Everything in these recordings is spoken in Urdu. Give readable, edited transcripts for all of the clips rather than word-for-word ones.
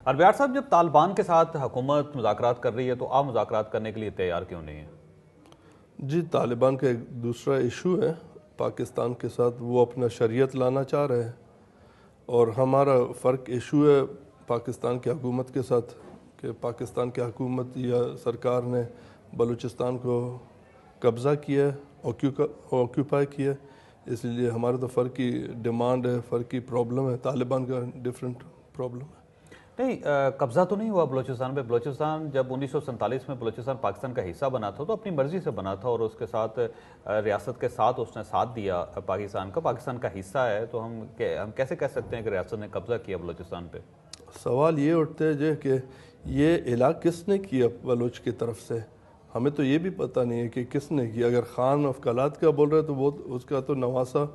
اربیار صاحب، جب طالبان کے ساتھ حکومت مذاکرات کر رہی ہے تو آپ مذاکرات کرنے کے لیے تیار کیوں نہیں ہیں؟ جی، طالبان کا ایک دوسرا ایشو ہے پاکستان کے ساتھ، وہ اپنا شریعت لانا چاہ رہے ہیں، اور ہمارا فرق ایشو ہے پاکستان کی حکومت کے ساتھ کہ پاکستان کی حکومت یا سرکار نے بلوچستان کو قبضہ کیا ہے، آکیوپائی کیا ہے، اس لیے ہمارا تو فرقی ڈیمانڈ ہے، فرقی پرابلم ہے، طالبان کا ڈیفرنٹ پرابلم ہے۔ نہیں، قبضہ تو نہیں ہوا بلوچستان پہ۔ بلوچستان جب 1947 میں بلوچستان پاکستان کا حصہ بنا تھا تو اپنی مرضی سے بنا تھا، اور اس کے ساتھ ریاست کے ساتھ اس نے ساتھ دیا پاکستان کا۔ پاکستان کا حصہ ہے تو ہم کیسے کہہ سکتے ہیں کہ ریاست نے قبضہ کیا بلوچستان پہ؟ سوال یہ اٹھتے ہے جو کہ یہ علاقہ کس نے کیا بلوچ کی طرف سے، ہمیں تو یہ بھی پتہ نہیں ہے کہ کس نے کیا۔ اگر خان افقالات کا بول رہے تو وہ اس کا تو نواسہ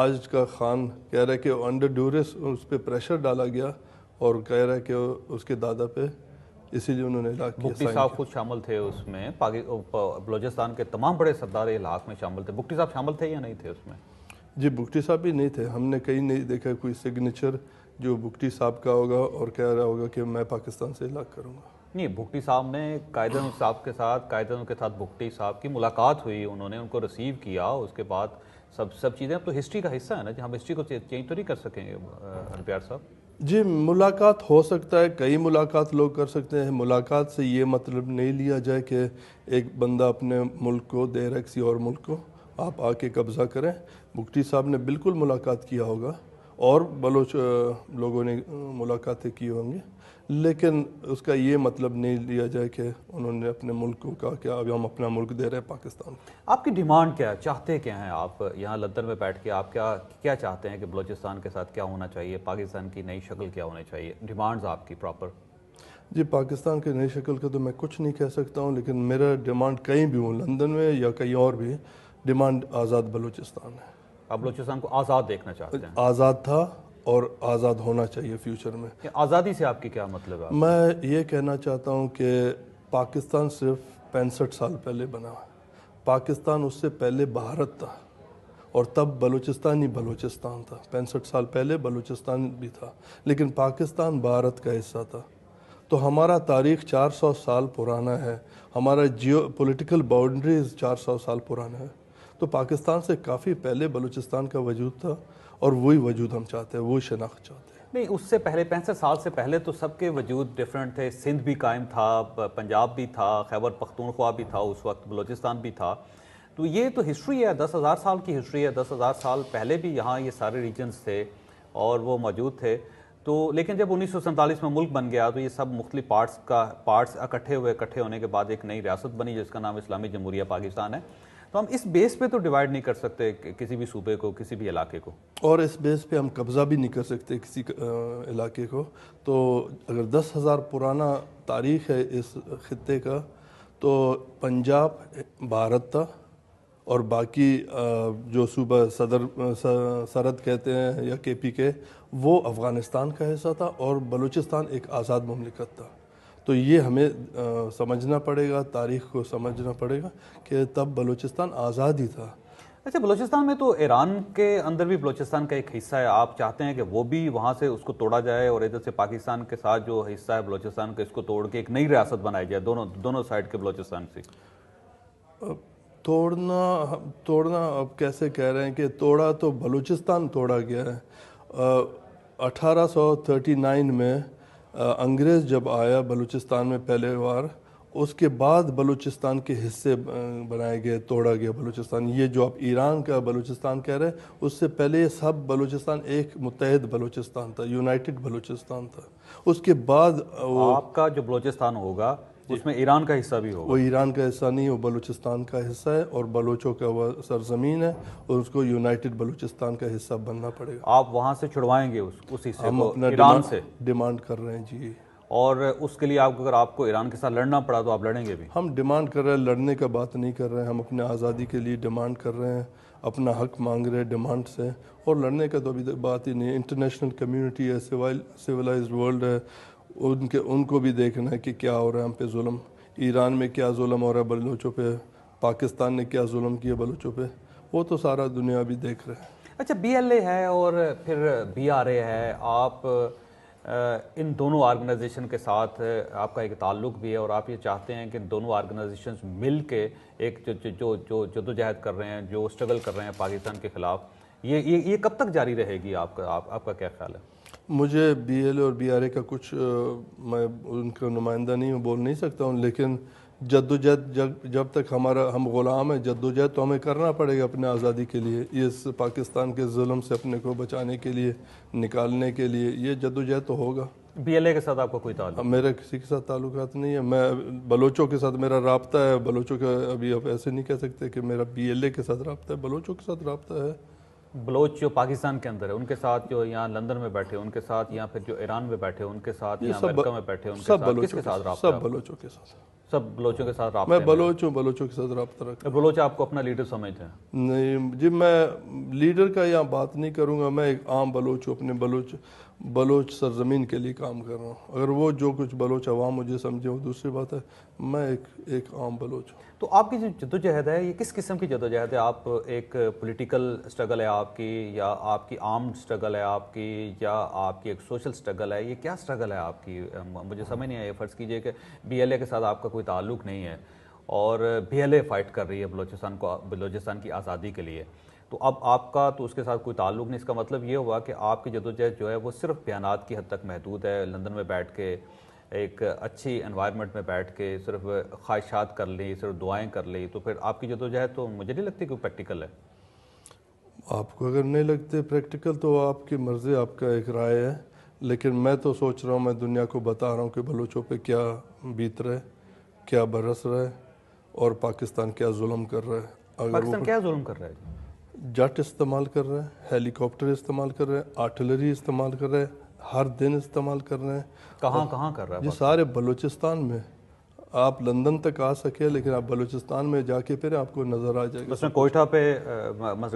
آج کا خان کہہ رہا ہے کہ انڈر ڈیورس اس پہ پریشر ڈالا گیا، اور کہہ رہا ہے کہ اس کے دادا پہ، اسی لیے انہوں نے علاقہ کیا۔ بگٹی صاحب خود شامل تھے اس میں، بلوچستان کے تمام بڑے سردار علاق میں شامل تھے۔ بگٹی صاحب شامل تھے یا نہیں تھے اس میں؟ جی، بگٹی صاحب بھی نہیں تھے، ہم نے کہیں نہیں دیکھا کوئی سگنیچر جو بگٹی صاحب کا ہوگا اور کہہ رہا ہوگا کہ میں پاکستان سے علاقہ کروں گا۔ نہیں، بگٹی صاحب نے قائدین صاحب کے ساتھ، قائدین کے ساتھ بگٹی صاحب کی ملاقات ہوئی، انہوں نے ان کو ریسیو کیا، اس کے بعد سب چیزیں۔ اب تو ہسٹری کا حصہ ہے نا جی، ہم ہسٹری کو چینج تو نہیں کر سکیں گے اربیار صاحب۔ جی، ملاقات ہو سکتا ہے، کئی ملاقات لوگ کر سکتے ہیں، ملاقات سے یہ مطلب نہیں لیا جائے کہ ایک بندہ اپنے ملک کو دے رہا ہے کسی اور ملک کو، آپ آ کے قبضہ کریں۔ بگٹی صاحب نے بالکل ملاقات کیا ہوگا، اور بلوچ لوگوں نے ملاقاتیں کی ہوں گی، لیکن اس کا یہ مطلب نہیں لیا جائے کہ انہوں نے اپنے ملک کو کہا کہ اب ہم اپنا ملک دے رہے ہیں پاکستان کو۔ آپ کی ڈیمانڈ کیا ہے؟ چاہتے کیا ہیں آپ یہاں لندن میں بیٹھ کے؟ آپ کیا چاہتے ہیں کہ بلوچستان کے ساتھ کیا ہونا چاہیے؟ پاکستان کی نئی شکل کیا ہونی چاہیے؟ ڈیمانڈز آپ کی پراپر؟ جی، پاکستان کی نئی شکل کا تو میں کچھ نہیں کہہ سکتا ہوں، لیکن میرا ڈیمانڈ کہیں بھی ہوں، لندن میں یا کہیں اور بھی، ڈیمانڈ آزاد بلوچستان ہے۔ آپ بلوچستان کو آزاد دیکھنا چاہتے ہیں؟ آزاد تھا اور آزاد ہونا چاہیے فیوچر میں۔ آزادی سے آپ کی کیا مطلب ہے؟ میں یہ کہنا چاہتا ہوں کہ پاکستان صرف 65 سال پہلے بنا، پاکستان اس سے پہلے بھارت تھا، اور تب بلوچستان ہی بلوچستان تھا۔ 65 سال پہلے بلوچستان بھی تھا، لیکن پاکستان بھارت کا حصہ تھا۔ تو ہمارا تاریخ 400 سال پرانا ہے، ہمارا جیو پولیٹیکل باؤنڈریز 400 سال پرانا ہے، تو پاکستان سے کافی پہلے بلوچستان کا وجود تھا، اور وہی وجود ہم چاہتے ہیں، وہی شناخت چاہتے ہیں۔ نہیں، اس سے پہلے 65 سال سے پہلے تو سب کے وجود ڈیفرنٹ تھے۔ سندھ بھی قائم تھا، پنجاب بھی تھا، خیبر پختونخوا بھی تھا، اس وقت بلوچستان بھی تھا۔ تو یہ تو ہسٹری ہے، 10,000 سال کی ہسٹری ہے۔ 10,000 سال پہلے بھی یہاں یہ سارے ریجنز تھے اور وہ موجود تھے۔ تو لیکن جب 1947 میں ملک بن گیا تو یہ سب مختلف پارٹس اکٹھے ہونے کے بعد ایک نئی ریاست بنی جس کا نام اسلامی جمہوریہ پاکستان ہے۔ تو ہم اس بیس پہ تو ڈیوائیڈ نہیں کر سکتے کسی بھی صوبے کو، کسی بھی علاقے کو، اور اس بیس پہ ہم قبضہ بھی نہیں کر سکتے کسی علاقے کو۔ تو اگر 10,000 پرانا تاریخ ہے اس خطے کا، تو پنجاب بھارت تھا، اور باقی جو صوبہ سرحد کہتے ہیں یا کے پی کے، وہ افغانستان کا حصہ تھا، اور بلوچستان ایک آزاد مملکت تھا۔ تو یہ ہمیں سمجھنا پڑے گا، تاریخ کو سمجھنا پڑے گا کہ تب بلوچستان آزاد ہی تھا۔ اچھا، بلوچستان میں تو ایران کے اندر بھی بلوچستان کا ایک حصہ ہے، آپ چاہتے ہیں کہ وہ بھی وہاں سے اس کو توڑا جائے، اور ادھر سے پاکستان کے ساتھ جو حصہ ہے بلوچستان کا اس کو توڑ کے ایک نئی ریاست بنائی جائے دونوں سائڈ کے بلوچستان سے؟ توڑنا اب کیسے کہہ رہے ہیں کہ توڑا تو بلوچستان توڑا گیا ہے۔ 1839 میں انگریز جب آیا بلوچستان میں پہلے بار، اس کے بعد بلوچستان کے حصے بنائے گئے، توڑا گیا بلوچستان۔ یہ جو آپ ایران کا بلوچستان کہہ رہے ہیں، اس سے پہلے یہ سب بلوچستان ایک متحد بلوچستان تھا، یونائٹڈ بلوچستان تھا۔ اس کے بعد آپ کا جو بلوچستان ہوگا اس میں ایران کا حصہ بھی ہوگا؟ وہ ایران کا حصہ نہیں، وہ بلوچستان کا حصہ ہے، اور بلوچوں کا وہ سرزمین ہے، اور اس کو یونائٹڈ بلوچستان کا حصہ بننا پڑے گا۔ آپ وہاں سے چھڑوائیں گے اس حصے ہم کو اپنا ایران سے؟ ڈیمانڈ کر رہے ہیں جی۔ اور اس کے لیے اگر آپ کو ایران کے ساتھ لڑنا پڑا تو آپ لڑیں گے بھی؟ ہم ڈیمانڈ کر رہے ہیں، لڑنے کا بات نہیں کر رہے ہیں، ہم اپنے آزادی کے لیے ڈیمانڈ کر رہے ہیں، اپنا حق مانگ رہے ہیں ڈیمانڈ سے، اور لڑنے کا تو ابھی تک بات ہی نہیں ہے۔ انٹرنیشنل کمیونٹی ہے، سویلائزڈ ورلڈ ہے، ان کو بھی دیکھنا ہے کہ کیا ہو رہا ہے ہم پہ ظلم، ایران میں کیا ظلم ہو رہا ہے بلوچوں پہ، پاکستان نے کیا ظلم کیا بلوچوں پہ، وہ تو سارا دنیا بھی دیکھ رہے ہیں۔ اچھا، بی ایل اے ہے اور پھر بی آر اے ہے، آپ ان دونوں آرگنائزیشن کے ساتھ آپ کا ایک تعلق بھی ہے اور آپ یہ چاہتے ہیں کہ دونوں آرگنائزیشنز مل کے ایک جو جدوجہد کر رہے ہیں، جو اسٹرگل کر رہے ہیں پاکستان کے خلاف، یہ کب تک جاری رہے گی؟ آپ کا کیا خیال ہے؟ مجھے بی ایل اے اور بی آر اے کا کچھ میں ان کا نمائندہ نہیں ہوں، بول نہیں سکتا ہوں، لیکن جدوجہد جب تک ہم غلام ہیں، جدوجہد تو ہمیں کرنا پڑے گا اپنے آزادی کے لیے، اس پاکستان کے ظلم سے اپنے کو بچانے کے لیے، نکالنے کے لیے، یہ جدوجہد تو ہوگا۔ بی ایل اے کے ساتھ آپ کا کوئی تعلق؟ میرا کسی کے ساتھ تعلقات نہیں ہے، میں بلوچوں کے ساتھ میرا رابطہ ہے، بلوچوں کا ابھی آپ ایسے نہیں کہہ سکتے کہ میرا بی ایل اے کے ساتھ رابطہ ہے، بلوچوں کے ساتھ رابطہ ہے۔ بلوچ جو پاکستان کے اندر ہے ان کے ساتھ، جو یہاں لندن میں بیٹھے ان کے ساتھ، یا پھر جو ایران میں بیٹھے ان کے ساتھ، یا امریکہ میں بیٹھے ان کے ساتھ، کس کے ساتھ رابطہ؟ سب بلوچوں کے ساتھ، سب بلوچوں کے ساتھ رابطہ؟ میں بلوچ ہوں، بلوچوں کے ساتھ رابطہ رکھتا ہوں۔ بلوچ آپ کو اپنا لیڈر سمجھتے ہیں؟ نہیں جی، میں لیڈر کا یہاں بات نہیں کروں گا، میں ایک عام بلوچ ہوں، اپنے بلوچ سرزمین کے لیے کام کر رہا ہوں۔ اگر وہ جو کچھ بلوچ عوام مجھے سمجھے وہ دوسری بات ہے، میں ایک عام بلوچ ہوں۔ تو آپ کی جو جدوجہد ہے یہ کس قسم کی جدوجہد ہے؟ آپ ایک پولیٹیکل سٹرگل ہے آپ کی، یا آپ کی آرمڈ سٹرگل ہے آپ کی، یا آپ کی ایک سوشل سٹرگل ہے؟ یہ کیا سٹرگل ہے آپ کی؟ مجھے سمجھ نہیں آیا۔ فرض کیجئے کہ بی ایل اے کے ساتھ آپ کا کوئی تعلق نہیں ہے اور بی ایل اے فائٹ کر رہی ہے بلوچستان کی آزادی کے لیے، تو اب آپ کا تو اس کے ساتھ کوئی تعلق نہیں۔ اس کا مطلب یہ ہوا کہ آپ کی جدوجہد جو ہے وہ صرف بیانات کی حد تک محدود ہے، لندن میں بیٹھ کے ایک اچھی انوائرمنٹ میں بیٹھ کے صرف خواہشات کر لی، صرف دعائیں کر لی، تو پھر آپ کی جدوجہد تو مجھے نہیں لگتی کہ پریکٹیکل ہے۔ آپ کو اگر نہیں لگتے پریکٹیکل تو آپ کی مرضی، آپ کا ایک رائے ہے، لیکن میں تو سوچ رہا ہوں، میں دنیا کو بتا رہا ہوں کہ بلوچوں پہ کیا بیت رہے، کیا برس رہا ہے، اور پاکستان کیا ظلم کر رہا ہے۔ اگر پاکستان کیا ظلم کر رہا ہے؟ جٹ استعمال کر رہے ہیں، ہیلی کاپٹر استعمال کر رہے ہیں، آرٹلری استعمال کر رہے ہیں، ہر دن استعمال کر رہے ہیں۔ کہاں کر رہا ہے؟ جی سارے بلوچستان میں، آپ لندن تک آ سکے لیکن آپ بلوچستان میں جا کے پھر آپ کو نظر آ جائے گا۔ اس میں کوئٹہ پہ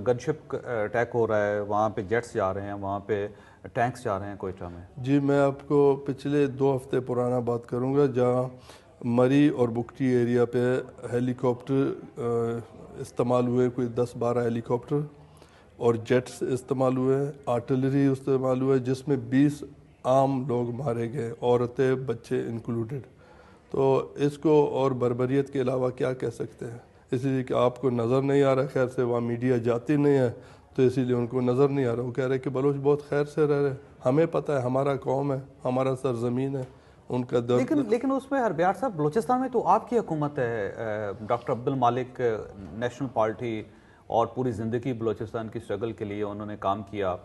گن شپ اٹیک ہو رہا ہے، وہاں پہ جیٹس جا رہے ہیں، وہاں پہ ٹینکس جا رہے ہیں کوئٹہ میں۔ جی میں آپ کو پچھلے 2 ہفتے پرانا بات کروں گا، جہاں مری اور بکٹی ایریا پہ ہیلی کاپٹر استعمال ہوئے، کوئی 10-12 ہیلی کاپٹر اور جیٹس استعمال ہوئے، آرٹلری استعمال ہوئے، جس میں 20 عام لوگ مارے گئے، عورتیں بچے انکلوڈڈ۔ تو اس کو اور بربریت کے علاوہ کیا کہہ سکتے ہیں؟ اس لیے کہ آپ کو نظر نہیں آ رہا، خیر سے وہاں میڈیا جاتی نہیں ہے تو اسی لیے ان کو نظر نہیں آ رہا۔ وہ کہہ رہے کہ بلوچ بہت خیر سے رہ رہے، ہمیں پتہ ہے، ہمارا قوم ہے، ہمارا سرزمین ہے، ان کا درد۔ لیکن اس میں ہربیار صاحب، بلوچستان میں تو آپ کی حکومت ہے، ڈاکٹر عبد المالک نیشنل پارٹی، اور پوری زندگی بلوچستان کی سٹرگل کے لیے انہوں نے کام کیا۔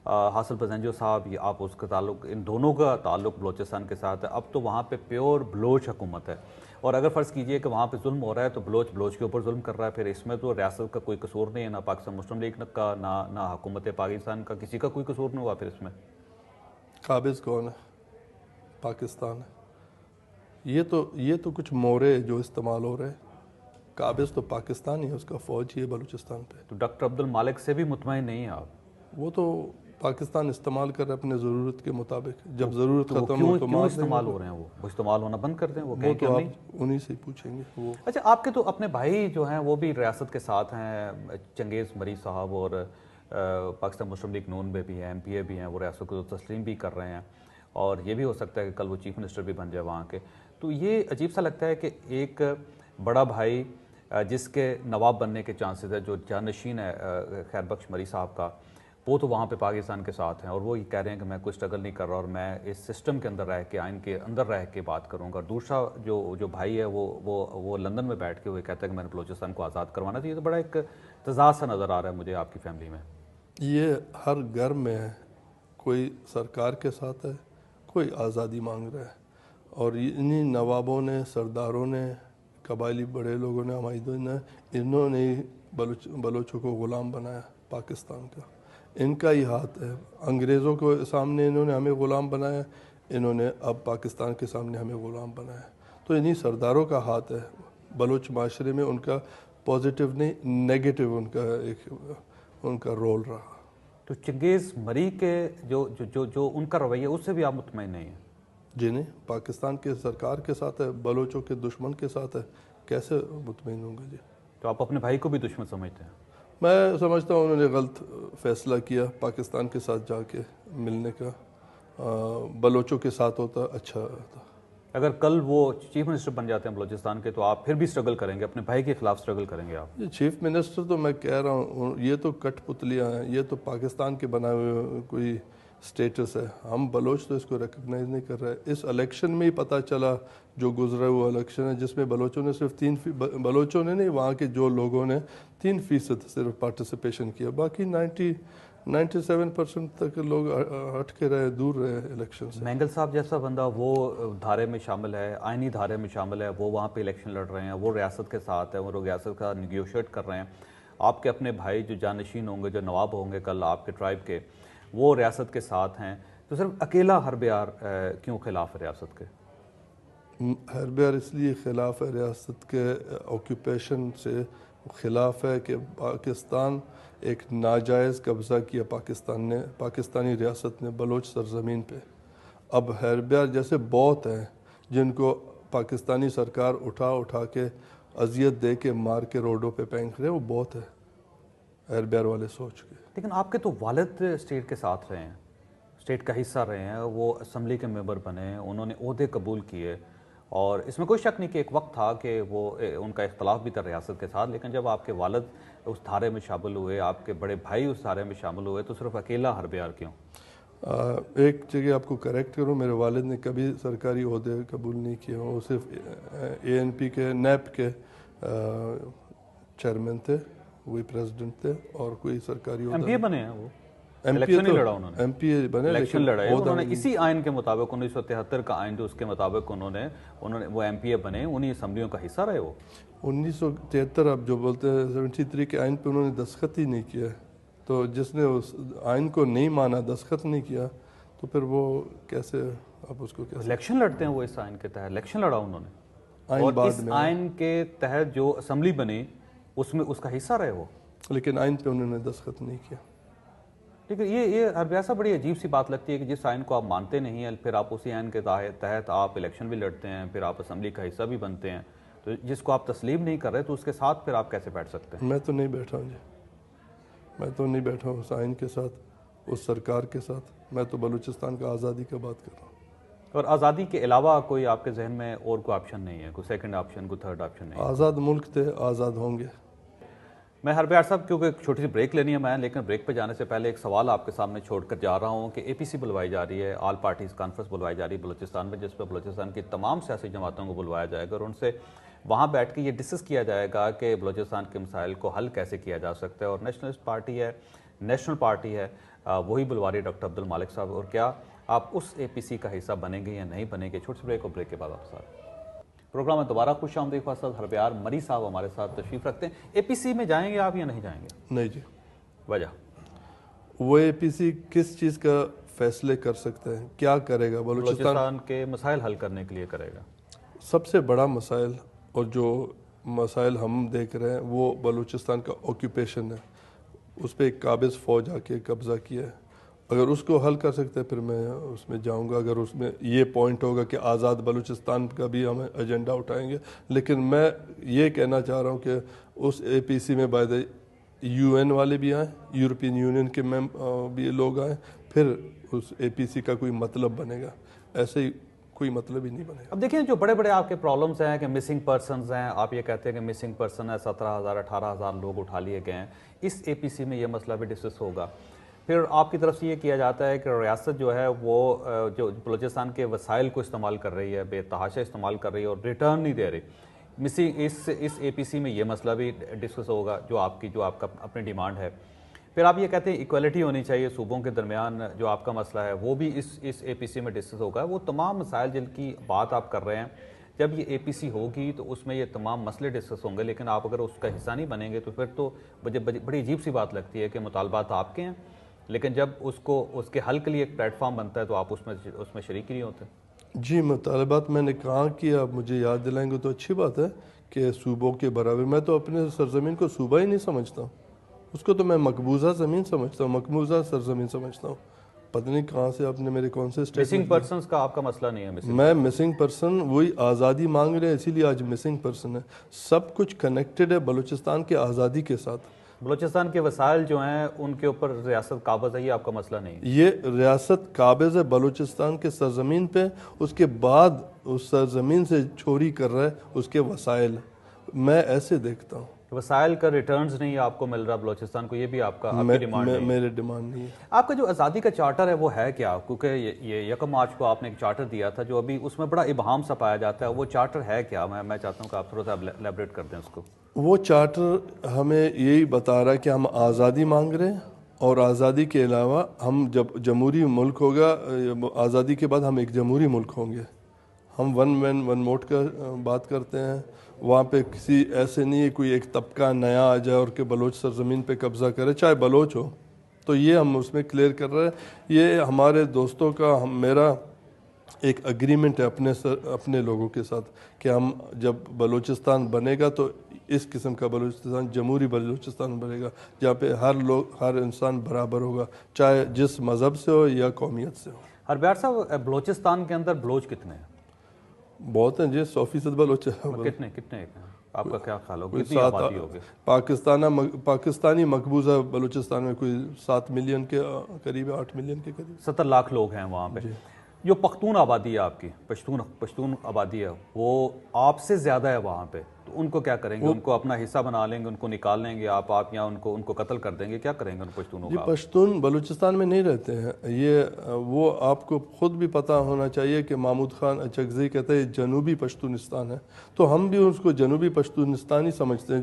حاصل پزنجو صاحب، یہ آپ اس کا تعلق، ان دونوں کا تعلق بلوچستان کے ساتھ ہے۔ اب تو وہاں پہ پیور بلوچ حکومت ہے، اور اگر فرض کیجئے کہ وہاں پہ ظلم ہو رہا ہے تو بلوچ کے اوپر ظلم کر رہا ہے، پھر اس میں تو ریاست کا کوئی قصور نہیں ہے، نہ پاکستان مسلم لیگ کا، نہ حکومت پاکستان کا، کسی کا کوئی قصور نہیں ہوا پھر اس میں۔ قابض کون ہے؟ پاکستان ہے۔ یہ تو کچھ مورے جو استعمال ہو رہے ہیں، قابض تو پاکستان ہی ہے، اس کا فوج ہی ہے بلوچستان پہ۔ تو ڈاکٹر عبد المالک سے بھی مطمئن نہیں ہیں آپ؟ وہ تو پاکستان استعمال کر رہے اپنے ضرورت کے مطابق، جب ضرورت ختم ہو تو کیوں استعمال ہو رہے ہیں؟ وہ استعمال ہونا بند کر دیں، وہ کہیں کہ تو نہیں؟ آپ انہی سے پوچھیں گے۔ وہ اچھا، آپ کے تو اپنے بھائی جو ہیں وہ بھی ریاست کے ساتھ ہیں، چنگیز مری صاحب، اور پاکستان مسلم لیگ نون میں بھی ہیں، ایم پی اے بھی ہیں، وہ ریاست کو تسلیم بھی کر رہے ہیں، اور یہ بھی ہو سکتا ہے کہ کل وہ چیف منسٹر بھی بن جائے وہاں کے۔ تو یہ عجیب سا لگتا ہے کہ ایک بڑا بھائی جس کے نواب بننے کے چانسز ہے، جو جانشین ہے خیر بخش مری صاحب کا، وہ تو وہاں پہ پاکستان کے ساتھ ہیں، اور وہ یہ کہہ رہے ہیں کہ میں کوئی سٹرگل نہیں کر رہا، اور میں اس سسٹم کے اندر رہ کے، آئین کے اندر رہ کے بات کروں گا۔ اور دوسرا جو بھائی ہے وہ لندن میں بیٹھ کے وہ کہتا ہے کہ میں نے بلوچستان کو آزاد کروانا تھا۔ یہ تو بڑا ایک تضاد سا نظر آ رہا ہے مجھے آپ کی فیملی میں۔ یہ ہر گھر میں ہے، کوئی سرکار کے ساتھ ہے، کوئی آزادی مانگ رہا ہے، اور انہی نوابوں نے، سرداروں نے، قبائلی بڑے لوگوں نے، عمائدین نے، انہوں نے بلوچوں کو غلام بنایا پاکستان کا۔ ان کا ہی ہاتھ ہے، انگریزوں کو سامنے انہوں نے ہمیں غلام بنایا، انہوں نے اب پاکستان کے سامنے ہمیں غلام بنایا۔ تو انہی سرداروں کا ہاتھ ہے بلوچ معاشرے میں، ان کا پازیٹیو نہیں نیگیٹو ان کا رول رہا۔ تو چنگیز مری کے جو ان کا رویہ، اس سے بھی آپ مطمئن نہیں ہیں؟ جی نہیں، پاکستان کے سرکار کے ساتھ ہے، بلوچوں کے دشمن کے ساتھ ہے، کیسے مطمئن ہوں گے؟ جی تو آپ اپنے بھائی کو بھی دشمن سمجھتے ہیں؟ میں سمجھتا ہوں انہوں نے غلط فیصلہ کیا پاکستان کے ساتھ جا کے ملنے کا، بلوچوں کے ساتھ ہوتا اچھا ہوتا. اگر کل وہ چیف منسٹر بن جاتے ہیں بلوچستان کے تو آپ پھر بھی اسٹرگل کریں گے, اپنے بھائی کے خلاف اسٹرگل کریں گے آپ؟ یہ چیف منسٹر تو میں کہہ رہا ہوں یہ تو کٹ پتلیاں ہیں, یہ تو پاکستان کے بنائے ہوئے کوئی سٹیٹس ہے. ہم بلوچ تو اس کو ریکگنائز نہیں کر رہے. اس الیکشن میں ہی پتہ چلا جو گزرا ہوا الیکشن ہے جس میں بلوچوں نے صرف بلوچوں نے نہیں, وہاں کے جو لوگوں نے 3% صرف پارٹیسپیشن کیا, باقی 97% تک لوگ ہٹ کے رہے, دور رہے الیکشن سے. مینگل صاحب جیسا بندہ وہ دھارے میں شامل ہے, آئینی دھارے میں شامل ہے, وہ وہاں پہ الیکشن لڑ رہے ہیں, وہ ریاست کے ساتھ ہے, وہ ریاست کا نیگوشیٹ کر رہے ہیں. آپ کے اپنے بھائی جو جانشین ہوں گے, جو نواب ہوں گے کل آپ کے ٹرائب کے, وہ ریاست کے ساتھ ہیں, تو صرف اکیلا حربیار کیوں خلاف ہے ریاست کے؟ حربیار اس لیے خلاف ہے ریاست کے آکوپیشن سے خلاف ہے کہ پاکستان ایک ناجائز قبضہ کیا پاکستانی ریاست نے بلوچ سرزمین پہ. اب حربیار جیسے بہت ہیں جن کو پاکستانی سرکار اٹھا کے اذیت دے کے مار کے روڈوں پہ پھینک رہے, وہ بہت ہے حربیار والے سوچ کے. لیکن آپ کے تو والد اسٹیٹ کے ساتھ رہے ہیں, اسٹیٹ کا حصہ رہے ہیں, وہ اسمبلی کے ممبر بنے, انہوں نے عہدے قبول کیے, اور اس میں کوئی شک نہیں کہ ایک وقت تھا کہ وہ ان کا اختلاف بھی تھا ریاست کے ساتھ, لیکن جب آپ کے والد اس دھارے میں شامل ہوئے, آپ کے بڑے بھائی اس دھارے میں شامل ہوئے, تو صرف اکیلا حربیار کیوں؟ ایک جگہ آپ کو کریکٹ کروں, میرے والد نے کبھی سرکاری عہدے قبول نہیں کیے, وہ صرف ANP کے نیپ کے چیئرمین تھے, وہی پریزیڈنٹ تھے, اور کوئی سرکاری عہدہ. MP بنے ہیں وہ, الیکشن نہیں لڑا انہوں نے, MP بنے, الیکشن لڑا ہے انہوں نے اسی آئین کے مطابق, 1973 کا آئین جو اس کے مطابق انہوں نے وہ MPA بنے, انہی اسمبلیوں کا حصہ رہے. وہ 1973 اب جو بولتے ہیں 73 کے آئین پہ انہوں نے دستخط ہی نہیں کیا, تو جس نے اس آئین کو نہیں مانا, دستخط نہیں کیا, تو پھر وہ کیسے آپ اس کو کیسے الیکشن لڑتے ہیں؟ وہ اس آئین کے تحت الیکشن لڑا انہوں نے, آئین اور بعد اس میں آئین کے تحت جو اسمبلی بنی اس میں اس کا حصہ رہے وہ, لیکن آئین پہ انہوں نے دستخط نہیں کیا. لیکن یہ ایسا بڑی عجیب سی بات لگتی ہے کہ جس آئین کو آپ مانتے نہیں ہیں, پھر آپ اسی آئین کے تحت آپ الیکشن بھی لڑتے ہیں, پھر آپ اسمبلی کا حصہ بھی بنتے ہیں, تو جس کو آپ تسلیم نہیں کر رہے تو اس کے ساتھ پھر آپ کیسے بیٹھ سکتے ہیں؟ میں تو نہیں بیٹھا ہوں جی, میں تو نہیں بیٹھا ہوں اس آئین کے ساتھ, اس سرکار کے ساتھ. میں تو بلوچستان کا آزادی کا بات کر رہا ہوں. اور آزادی کے علاوہ کوئی آپ کے ذہن میں اور کوئی آپشن نہیں ہے, کوئی سیکنڈ آپشن, کوئی تھرڈ آپشن نہیں ہے؟ آزاد ملک تھے, آزاد ہوں گے. میں حربیار صاحب کیونکہ ایک چھوٹی سی بریک لینی ہے میں, لیکن بریک پہ جانے سے پہلے ایک سوال آپ کے سامنے چھوڑ کر جا رہا ہوں کہ APC بلوائی جا رہی ہے, آل پارٹیز کانفرنس بلوائی جا رہی ہے بلوچستان میں, جس پہ بلوچستان کی تمام سیاسی جماعتوں کو بلوایا جائے گا, اور ان سے وہاں بیٹھ کے یہ ڈسکس کیا جائے گا کہ بلوچستان کے مسائل کو حل کیسے کیا جا سکتا ہے. اور نیشنلسٹ پارٹی ہے, نیشنل پارٹی ہے, وہی بلوا رہی ہے ڈاکٹر عبد المالک صاحب. اور کیا آپ اس APC کا حصہ بنیں گے یا نہیں بنیں گے؟ چھوٹی سی بریک, اور بریک کے بعد آپ ساتھ پروگرام میں دوبارہ خوش آمدید. خاص حربیار مری صاحب ہمارے ساتھ تشریف رکھتے ہیں. APC میں جائیں گے آپ یا نہیں جائیں گے؟ نہیں جی. وجہ وہ APC کس چیز کا فیصلے کر سکتے ہیں, کیا کرے گا بلوچستان کے مسائل حل کرنے کے لیے کرے گا؟ سب سے بڑا مسائل اور جو مسائل ہم دیکھ رہے ہیں وہ بلوچستان کا آکوپیشن ہے, اس پہ ایک قابض فوج آ کے قبضہ کیا ہے. اگر اس کو حل کر سکتے پھر میں اس میں جاؤں گا, اگر اس میں یہ پوائنٹ ہوگا کہ آزاد بلوچستان کا بھی ہم ایجنڈا اٹھائیں گے. لیکن میں یہ کہنا چاہ رہا ہوں کہ اس APC میں باید UN والے بھی آئیں, یورپین یونین کے بھی لوگ آئیں, پھر اس APC کا کوئی مطلب بنے گا. ایسے ہی کوئی مطلب ہی نہیں بنے گا. اب دیکھیں جو بڑے بڑے آپ کے پرابلمز ہیں کہ مسنگ پرسنز ہیں, آپ یہ کہتے ہیں کہ مسنگ پرسن ہے, 17,000 18,000 لوگ اٹھا لیے گئے ہیں, اس APC میں یہ مسئلہ بھی ڈسکس ہوگا. پھر آپ کی طرف سے یہ کیا جاتا ہے کہ ریاست جو ہے وہ جو بلوچستان کے وسائل کو استعمال کر رہی ہے, بے تحاشا استعمال کر رہی ہے, اور ریٹرن نہیں دے رہی. اس APC میں یہ مسئلہ بھی ڈسکس ہوگا جو آپ کا اپنی ڈیمانڈ ہے. پھر آپ یہ کہتے ہیں ایکویلٹی ہونی چاہیے صوبوں کے درمیان, جو آپ کا مسئلہ ہے وہ بھی اس APC میں ڈسکس ہوگا. وہ تمام مسائل جن کی بات آپ کر رہے ہیں, جب یہ APC ہوگی تو اس میں یہ تمام مسئلے ڈسکس ہوں گے. لیکن آپ اگر اس کا حصہ نہیں بنیں گے تو پھر تو مجھے بڑی عجیب سی بات لگتی ہے کہ مطالبات آپ کے ہیں, لیکن جب اس کے حل کے لیے ایک پلیٹ فارم بنتا ہے تو آپ اس میں شریک نہیں ہوتے. جی, مطالبات میں نے کہاں کیا, آپ مجھے یاد دلائیں گے تو اچھی بات ہے کہ صوبوں کے برابر. میں تو اپنے سرزمین کو صوبہ ہی نہیں سمجھتا ہوں, اس کو تو میں مقبوضہ زمین سمجھتا ہوں, مقبوضہ سرزمین سمجھتا ہوں. پتہ نہیں کہاں سے آپ نے میرے کون سے مسنگ پرسنز کا آپ کا مسئلہ نہیں ہے؟ میں مسنگ پرسن وہی آزادی مانگ رہے ہیں, اسی لیے آج مسنگ پرسن ہے. سب کچھ کنیکٹڈ ہے بلوچستان کے آزادی کے ساتھ. بلوچستان کے وسائل جو ہیں ان کے اوپر ریاست قابض ہے، یہ آپ کا مسئلہ نہیں ہے؟ یہ ریاست قابض ہے بلوچستان کے سرزمین پہ، اس کے بعد اس سرزمین سے چوری کر رہا ہے اس کے وسائل. میں ایسے دیکھتا ہوں. وسائل کا ریٹرنز نہیں آپ کو مل رہا بلوچستان کو، یہ بھی آپ کی ڈیمانڈ نہیں ہے؟ میرے ڈیمانڈ نہیں ہے. آپ کا جو آزادی کا چارٹر ہے وہ ہے کیا؟ کیونکہ یہ 1 مارچ کو آپ نے ایک چارٹر دیا تھا جو ابھی اس میں بڑا ابہام سا پایا جاتا ہے، وہ چارٹر ہے کیا؟ میں چاہتا ہوں کہ آپ تھوڑا سا ایلیبریٹ کر دیں اس کو. وہ چارٹر ہمیں یہی بتا رہا ہے کہ ہم آزادی مانگ رہے ہیں، اور آزادی کے علاوہ ہم جب جمہوری ملک ہوگا، آزادی کے بعد ہم ایک جمہوری ملک ہوں گے. ہم ون مین ون ووٹ کا بات کرتے ہیں. وہاں پہ کسی ایسے نہیں ہے کوئی ایک طبقہ نیا آ جائے اور کہ بلوچ سرزمین پہ قبضہ کرے، چاہے بلوچ ہو. تو یہ ہم اس میں کلیئر کر رہے ہیں. یہ ہمارے دوستوں کا میرا ایک اگریمنٹ ہے اپنے لوگوں کے ساتھ کہ ہم جب بلوچستان بنے گا تو اس قسم کا بلوچستان جمہوری بلوچستان بنے گا جہاں پہ ہر انسان برابر ہوگا، چاہے جس مذہب سے ہو یا قومیت سے ہو. ہربیار صاحب، بلوچستان کے اندر بلوچ کتنے ہیں؟ بہت ہیں جی، 100% بلوچ ہیں. کتنے ہیں؟ آپ کا کیا خیال ہوگا کتنی آبادی ہوگی؟ پاکستانی مقبوضہ بلوچستان میں کوئی 7 ملین کے قریب ہے، 8 ملین کے قریب. 70 لاکھ لوگ ہیں وہاں پہ. جو پختون آبادی ہے آپ کی، پشتون آبادی ہے، وہ آپ سے زیادہ ہے وہاں پہ، تو ان کو کیا کریں گے؟ ان کو اپنا حصہ بنا لیں گے، ان کو نکال لیں گے آپ یہاں ان کو قتل کر دیں گے؟ کیا کریں گے ان پشتونوں کا؟ پشتون بلوچستان میں نہیں رہتے ہیں. وہ آپ کو خود بھی پتہ ہونا چاہیے کہ محمود خان اچکزئی کہتے ہیں جنوبی پشتونستان ہے، تو ہم بھی اس کو جنوبی پشتونستان ہی سمجھتے ہیں.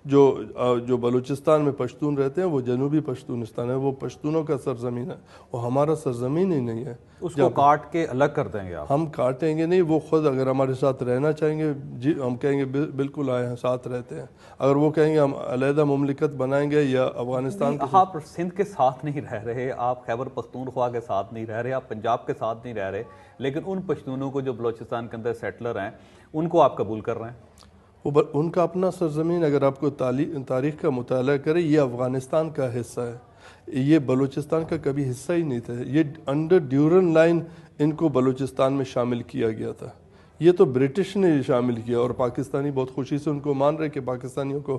جو بلوچستان میں پشتون رہتے ہیں وہ جنوبی پشتونستان ہے، وہ پشتونوں کا سرزمین ہے، وہ ہمارا سرزمین ہی نہیں ہے. اس کو کاٹ کے الگ کر دیں گے آپ؟ ہم کاٹیں گے نہیں. وہ خود اگر ہمارے ساتھ رہنا چاہیں گے جی ہم کہیں گے بالکل آئے ہیں، ساتھ رہتے ہیں. اگر وہ کہیں گے ہم علیحدہ مملکت بنائیں گے یا افغانستان آپ سندھ کے ساتھ نہیں رہ رہے، آپ خیبر پختونخوا کے ساتھ نہیں رہ رہے، آپ پنجاب کے ساتھ نہیں رہ رہے، لیکن ان پشتونوں کو جو بلوچستان کے اندر سیٹلر ہیں ان کو آپ قبول کر رہے ہیں؟ ان کا اپنا سرزمین اگر آپ کو تاریخ کا مطالعہ کرے، یہ افغانستان کا حصہ ہے، یہ بلوچستان کا کبھی حصہ ہی نہیں تھا. یہ انڈر ڈیورن لائن ان کو بلوچستان میں شامل کیا گیا تھا. یہ تو برٹش نے شامل کیا، اور پاکستانی بہت خوشی سے ان کو مان رہے کہ پاکستانیوں کو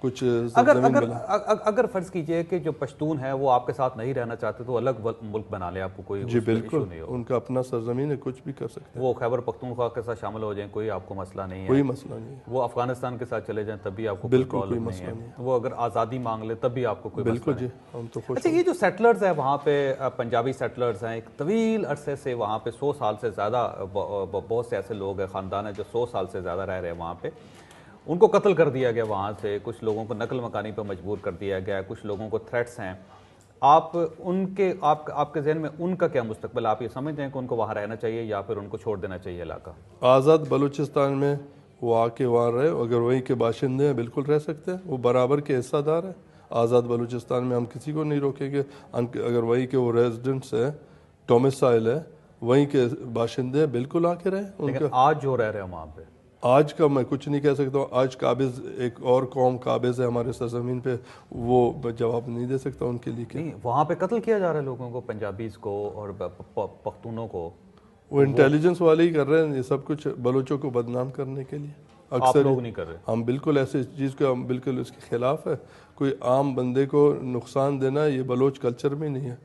کچھ سرزمین ملا. اگر فرض کیجئے کہ جو پشتون ہے وہ آپ کے ساتھ نہیں رہنا چاہتے تو الگ ملک بنا لیں، آپ کو کوئی جی بالکل، ان کا اپنا سرزمین ہے، کچھ بھی کر سکتے ہیں. وہ خیبر پختونخوا کے ساتھ شامل ہو جائیں، کوئی آپ کو مسئلہ نہیں ہے؟ کوئی مسئلہ نہیں ہے. وہ افغانستان کے ساتھ چلے جائیں تب بھی آپ کو بالکل کوئی مسئلہ نہیں ہے. وہ اگر آزادی مانگ لے تب بھی آپ کو کوئی مسئلہ نہیں؟ بالکل جی، ہم تو خوش. اچھا، یہ جو سیٹلرز ہیں وہاں پہ، پنجابی سیٹلرز ہیں، ایک طویل عرصے سے وہاں پہ 100 سال سے زیادہ، بہت سے ایسے لوگ ہیں، خاندان ہیں جو 100 سال سے زیادہ رہ رہے ہیں وہاں پہ. ان کو قتل کر دیا گیا وہاں سے، کچھ لوگوں کو نقل مکانی پہ مجبور کر دیا گیا، کچھ لوگوں کو تھریٹس ہیں. آپ کے ذہن میں ان کا کیا مستقبل؟ آپ یہ سمجھتے ہیں کہ ان کو وہاں رہنا چاہیے یا پھر ان کو چھوڑ دینا چاہیے علاقہ؟ آزاد بلوچستان میں وہ آ کے وہاں رہے، اگر وہیں کے باشندے ہیں بالکل رہ سکتے ہیں، وہ برابر کے حصہ دار ہیں. آزاد بلوچستان میں ہم کسی کو نہیں روکیں گے. اگر وہیں کے وہ ریزیڈنٹس ہیں، ڈومیسائل ہے، وہیں کے باشندے ہیں، بالکل آ کے رہیں. لیکن آج جو رہ رہے ہیں وہاں پہ، آج کا میں کچھ نہیں کہہ سکتا ہوں. آج قابض ایک اور قوم قابض ہے ہمارے سرزمین پہ، وہ جواب نہیں دے سکتا ان کے لیے. نہیں، وہاں پہ قتل کیا جا رہا ہے لوگوں کو، پنجابیز کو اور پختونوں کو. وہ انٹیلیجنس والے ہی کر رہے ہیں یہ سب کچھ بلوچوں کو بدنام کرنے کے لیے. آپ لوگ نہیں کر رہے؟ ہم بالکل ایسی چیز کو، ہم بالکل اس کے خلاف ہے. کوئی عام بندے کو نقصان دینا یہ بلوچ کلچر میں نہیں ہے.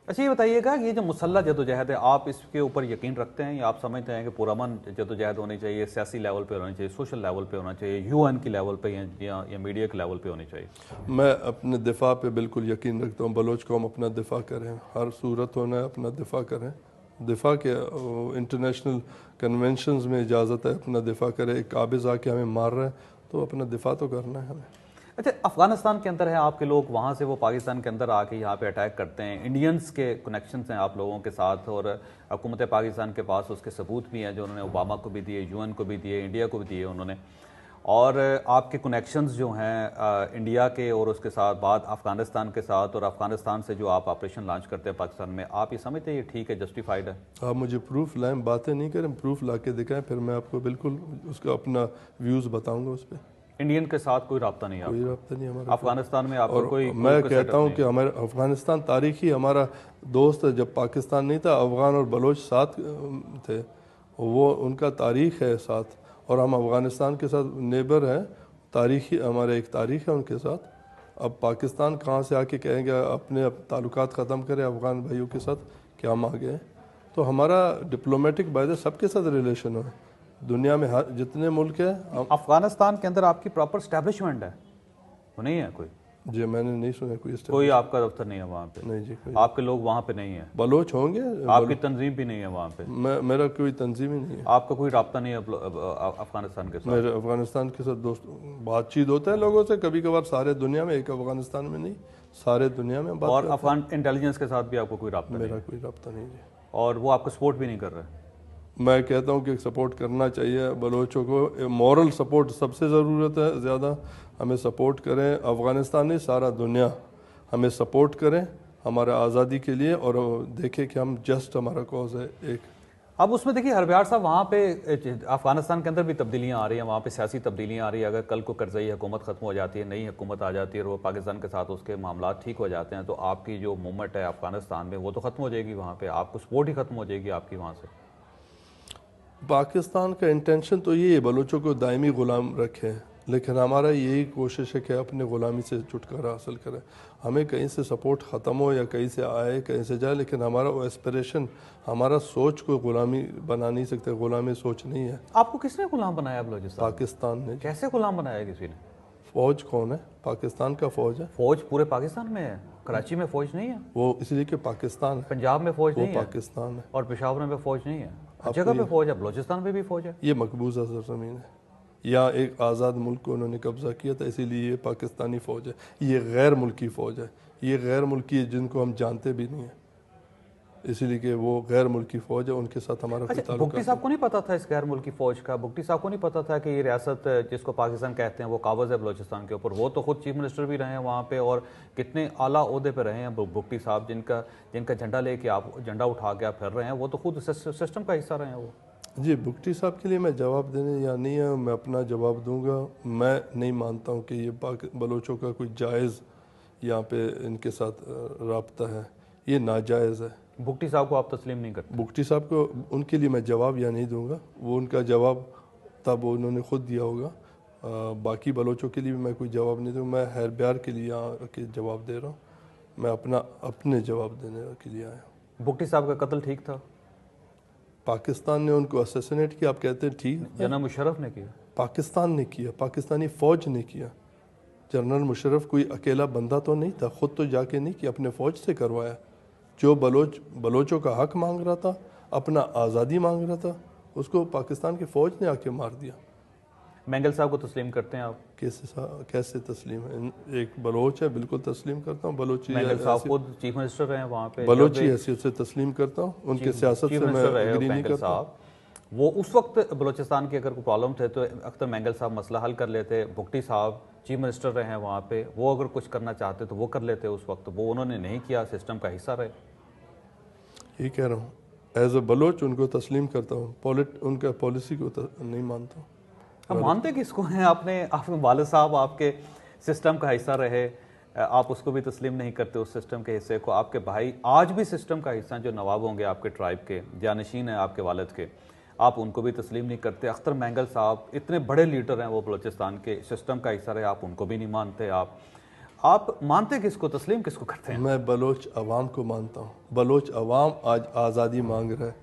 اچھا، یہ بتائیے گا کہ یہ جو مسلح جدوجہد ہے، آپ اس کے اوپر یقین رکھتے ہیں یا آپ سمجھتے ہیں کہ پرامن جدوجہد ہونی چاہیے، سیاسی لیول پہ ہونی چاہیے، سوشل لیول پہ ہونا چاہیے، UN کے لیول پہ یا میڈیا کے لیول پہ ہونی چاہیے؟ میں اپنے دفاع پہ بالکل یقین رکھتا ہوں. بلوچ قوم اپنا دفاع کریں، ہر صورت ہونا ہے اپنا دفاع کریں. دفاع کے انٹرنیشنل کنونشنز میں اجازت ہے اپنا دفاع کرے. ایک قابض آ کے ہمیں مار رہا ہے تو اپنا دفاع تو کرنا ہے ہمیں. اچھا، افغانستان کے اندر ہے آپ کے لوگ، وہاں سے وہ پاکستان کے اندر آ کے یہاں پہ اٹیک کرتے ہیں. انڈینز کے کنیکشنز ہیں آپ لوگوں کے ساتھ، اور حکومت پاکستان کے پاس اس کے ثبوت بھی ہیں جو انہوں نے اوباما کو بھی دیے، UN کو بھی دیے، انڈیا کو بھی دیے انہوں نے. اور آپ کے کنیکشنز جو ہیں انڈیا کے اور اس کے ساتھ بعد افغانستان کے ساتھ، اور افغانستان سے جو آپ آپریشن لانچ کرتے ہیں پاکستان میں، آپ یہ سمجھتے ہیں یہ ٹھیک ہے، جسٹیفائڈ ہے؟ آپ مجھے پروف لائیں، باتیں نہیں کریں، پروف لا کے دکھائیں، پھر میں آپ کو بالکل اس کا اپنا ویوز بتاؤں گا. اس پہ انڈین کے ساتھ کوئی رابطہ نہیں ہے؟ کوئی رابطہ نہیں ہمارا افغانستان میں آپ کو کوئی؟ میں کہتا ہوں کہ ہمارا افغانستان تاریخی ہمارا دوست ہے. جب پاکستان نہیں تھا افغان اور بلوچ ساتھ تھے، وہ ان کا تاریخ ہے ساتھ، اور ہم افغانستان کے ساتھ نیبر ہیں. تاریخی ہمارے ایک تاریخ ہے ان کے ساتھ. اب پاکستان کہاں سے آ کے کہیں گے اپنے تعلقات ختم کرے افغان بھائیوں کے ساتھ کہ ہم آ گئے؟ تو ہمارا ڈپلومیٹک باعث سب کے ساتھ ریلیشن ہو، دنیا میں جتنے ملک ہیں افغانستان کے اندر آپ کی پراپر اسٹیبلشمنٹ ہے وہ نہیں ہے کوئی؟ جی میں نے نہیں سنا کوئی آپ کا دفتر نہیں ہے وہاں پہ؟ نہیں جی کوئی آپ کے لوگ وہاں پہ نہیں ہیں؟ بلوچ ہوں گے، آپ کی تنظیم بھی نہیں ہے وہاں پہ؟ میرا کوئی تنظیم ہی نہیں ہے، آپ کا کوئی رابطہ نہیں ہے افغانستان کے ساتھ؟ میرے افغانستان کے ساتھ دوست بات چیت ہوتا ہے لوگوں سے کبھی کبھار، سارے دنیا میں، ایک افغانستان میں نہیں، سارے دنیا میں بات اور افغان انٹیلیجنس کے ساتھ بھی آپ کو کوئی رابطہ نہیں؟ میرا کوئی رابطہ نہیں جی۔ اور وہ آپ کو سپورٹ بھی نہیں کر رہے؟ میں کہتا ہوں کہ سپورٹ کرنا چاہیے بلوچوں کو، مورل سپورٹ سب سے ضرورت ہے زیادہ، ہمیں سپورٹ کریں، افغانستان نہیں سارا دنیا ہمیں سپورٹ کریں ہمارے آزادی کے لیے، اور دیکھیں کہ ہم جسٹ ہمارا کوز ہے ایک۔ اب اس میں دیکھیے ہربیار صاحب وہاں پہ افغانستان کے اندر بھی تبدیلیاں آ رہی ہیں، وہاں پہ سیاسی تبدیلیاں آ رہی ہیں، اگر کل کو کرزئی حکومت ختم ہو جاتی ہے، نئی حکومت آ جاتی ہے اور وہ پاکستان کے ساتھ اس کے معاملات ٹھیک ہو جاتے ہیں، تو آپ کی جو موومنٹ ہے افغانستان میں وہ تو ختم ہو جائے گی، وہاں پہ آپ کو سپورٹ ہی ختم ہو جائے گی آپ کی وہاں سے۔ پاکستان کا انٹینشن تو یہ ہے بلوچوں کو دائمی غلام رکھے، لیکن ہمارا یہی کوشش ہے کہ اپنے غلامی سے چھٹکارا حاصل کریں، ہمیں کہیں سے سپورٹ ختم ہو یا کہیں سے آئے کہیں سے جائے، لیکن ہمارا وہ ایسپریشن، ہمارا سوچ کو غلامی بنا نہیں سکتے، غلامی سوچ نہیں ہے۔ آپ کو کس نے غلام بنایا بلوچستان؟ پاکستان نے۔ کیسے غلام بنایا کسی نے؟ فوج کون ہے؟ پاکستان کا فوج ہے۔ فوج پورے پاکستان میں ہے، کراچی میں فوج نہیں ہے؟ وہ اس لیے کہ پاکستان ہے، پنجاب میں فوج وہ نہیں ہے پاکستان ہے، اور پشاور میں فوج نہیں ہے، ہر جگہ پہ فوج ہے، بلوچستان میں بھی فوج ہے۔ یہ مقبوضہ سرزمین ہے، یا ایک آزاد ملک کو انہوں نے قبضہ کیا تھا، اسی لیے یہ پاکستانی فوج ہے، یہ غیر ملکی فوج ہے، یہ غیر ملکی ہے جن کو ہم جانتے بھی نہیں ہیں، اسی لیے کہ وہ غیر ملکی فوج ہے، ان کے ساتھ ہمارا کوئی اچھا، تعلق بگٹی صاحب کو نہیں پتا تھا اس غیر ملکی فوج کا؟ بگٹی صاحب کو نہیں پتا تھا کہ یہ ریاست جس کو پاکستان کہتے ہیں وہ قابض ہے بلوچستان کے اوپر؟ وہ تو خود چیف منسٹر بھی رہے ہیں وہاں پہ اور کتنے اعلیٰ عہدے پہ رہے ہیں بگٹی صاحب، جن کا جھنڈا لے کے آپ جھنڈا اٹھا کے آپ پھر رہے ہیں، وہ تو خود سسٹم کا حصہ رہے ہیں وہ۔ جی بگٹی صاحب کے لیے میں جواب دینے یا نہیں ہے، میں اپنا جواب دوں گا۔ میں نہیں مانتا ہوں کہ یہ بلوچوں کا کوئی جائز یہاں پہ ان کے ساتھ رابطہ ہے، یہ ناجائز ہے۔ بگٹی صاحب کو آپ تسلیم نہیں کرتے؟ بگٹی صاحب کو ان کے لیے میں جواب یا نہیں دوں گا، وہ ان کا جواب تب انہوں نے خود دیا ہوگا، باقی بلوچوں کے لیے بھی میں کوئی جواب نہیں دوں، میں ہیر بیار کے لیے یہاں کے جواب دے رہا ہوں، میں اپنے جواب دینے کے لیے آیا ہوں۔ بگٹی صاحب کا قتل ٹھیک تھا؟ پاکستان نے ان کو اسیسینیٹ کیا، آپ کہتے ہیں ٹھیک؟ جناب مشرف نے کیا؟ پاکستان نے کیا، پاکستانی فوج نے کیا، جنرل مشرف کوئی اکیلا بندہ تو نہیں تھا، خود تو جا کے نہیں کیا، اپنے فوج سے کروایا۔ جو بلوچوں کا حق مانگ رہا تھا، اپنا آزادی مانگ رہا تھا، اس کو پاکستان کی فوج نے آ کے مار دیا۔ مینگل صاحب کو تسلیم کرتے ہیں آپ؟ کیسے تسلیم ہے؟ ایک بلوچ ہے، بالکل تسلیم کرتا ہوں، بلوچی مینگل صاحب خود چیف منسٹر رہے ہیں وہاں پہ، بلوچی حیثیت سے تسلیم کرتا ہوں، ان کے سیاست سے میں اگری نہیں کرتا۔ صاحب وہ اس وقت بلوچستان کی اگر کوئی پرابلم تھے تو اختر مینگل صاحب مسئلہ حل کر لیتے، بگٹی صاحب چیف منسٹر رہے ہیں وہاں پہ، وہ اگر کچھ کرنا چاہتے تو وہ کر لیتے اس وقت، وہ انہوں نے نہیں کیا، سسٹم کا حصہ رہے۔ یہ کہہ رہا ہوں ایز اے بلوچ ان کو تسلیم کرتا ہوں، ان کا پالیسی کو نہیں مانتا ہوں۔ ہم مانتے کس کو ہیں؟ آپ کے والد صاحب آپ کے سسٹم کا حصہ رہے، آپ اس کو بھی تسلیم نہیں کرتے اس سسٹم کے حصے کو، آپ کے بھائی آج بھی سسٹم کا حصہ ہیں جو نواب ہوں گے آپ کے ٹرائب کے، جانشین ہیں آپ کے والد کے، آپ ان کو بھی تسلیم نہیں کرتے۔ اختر مینگل صاحب اتنے بڑے لیڈر ہیں وہ بلوچستان کے، سسٹم کا حصہ رہے، آپ ان کو بھی نہیں مانتے۔ آپ مانتے کس کو، تسلیم کس کو کرتے ہیں؟ میں بلوچ عوام کو مانتا ہوں، بلوچ عوام آج آزادی مانگ رہے ہیں،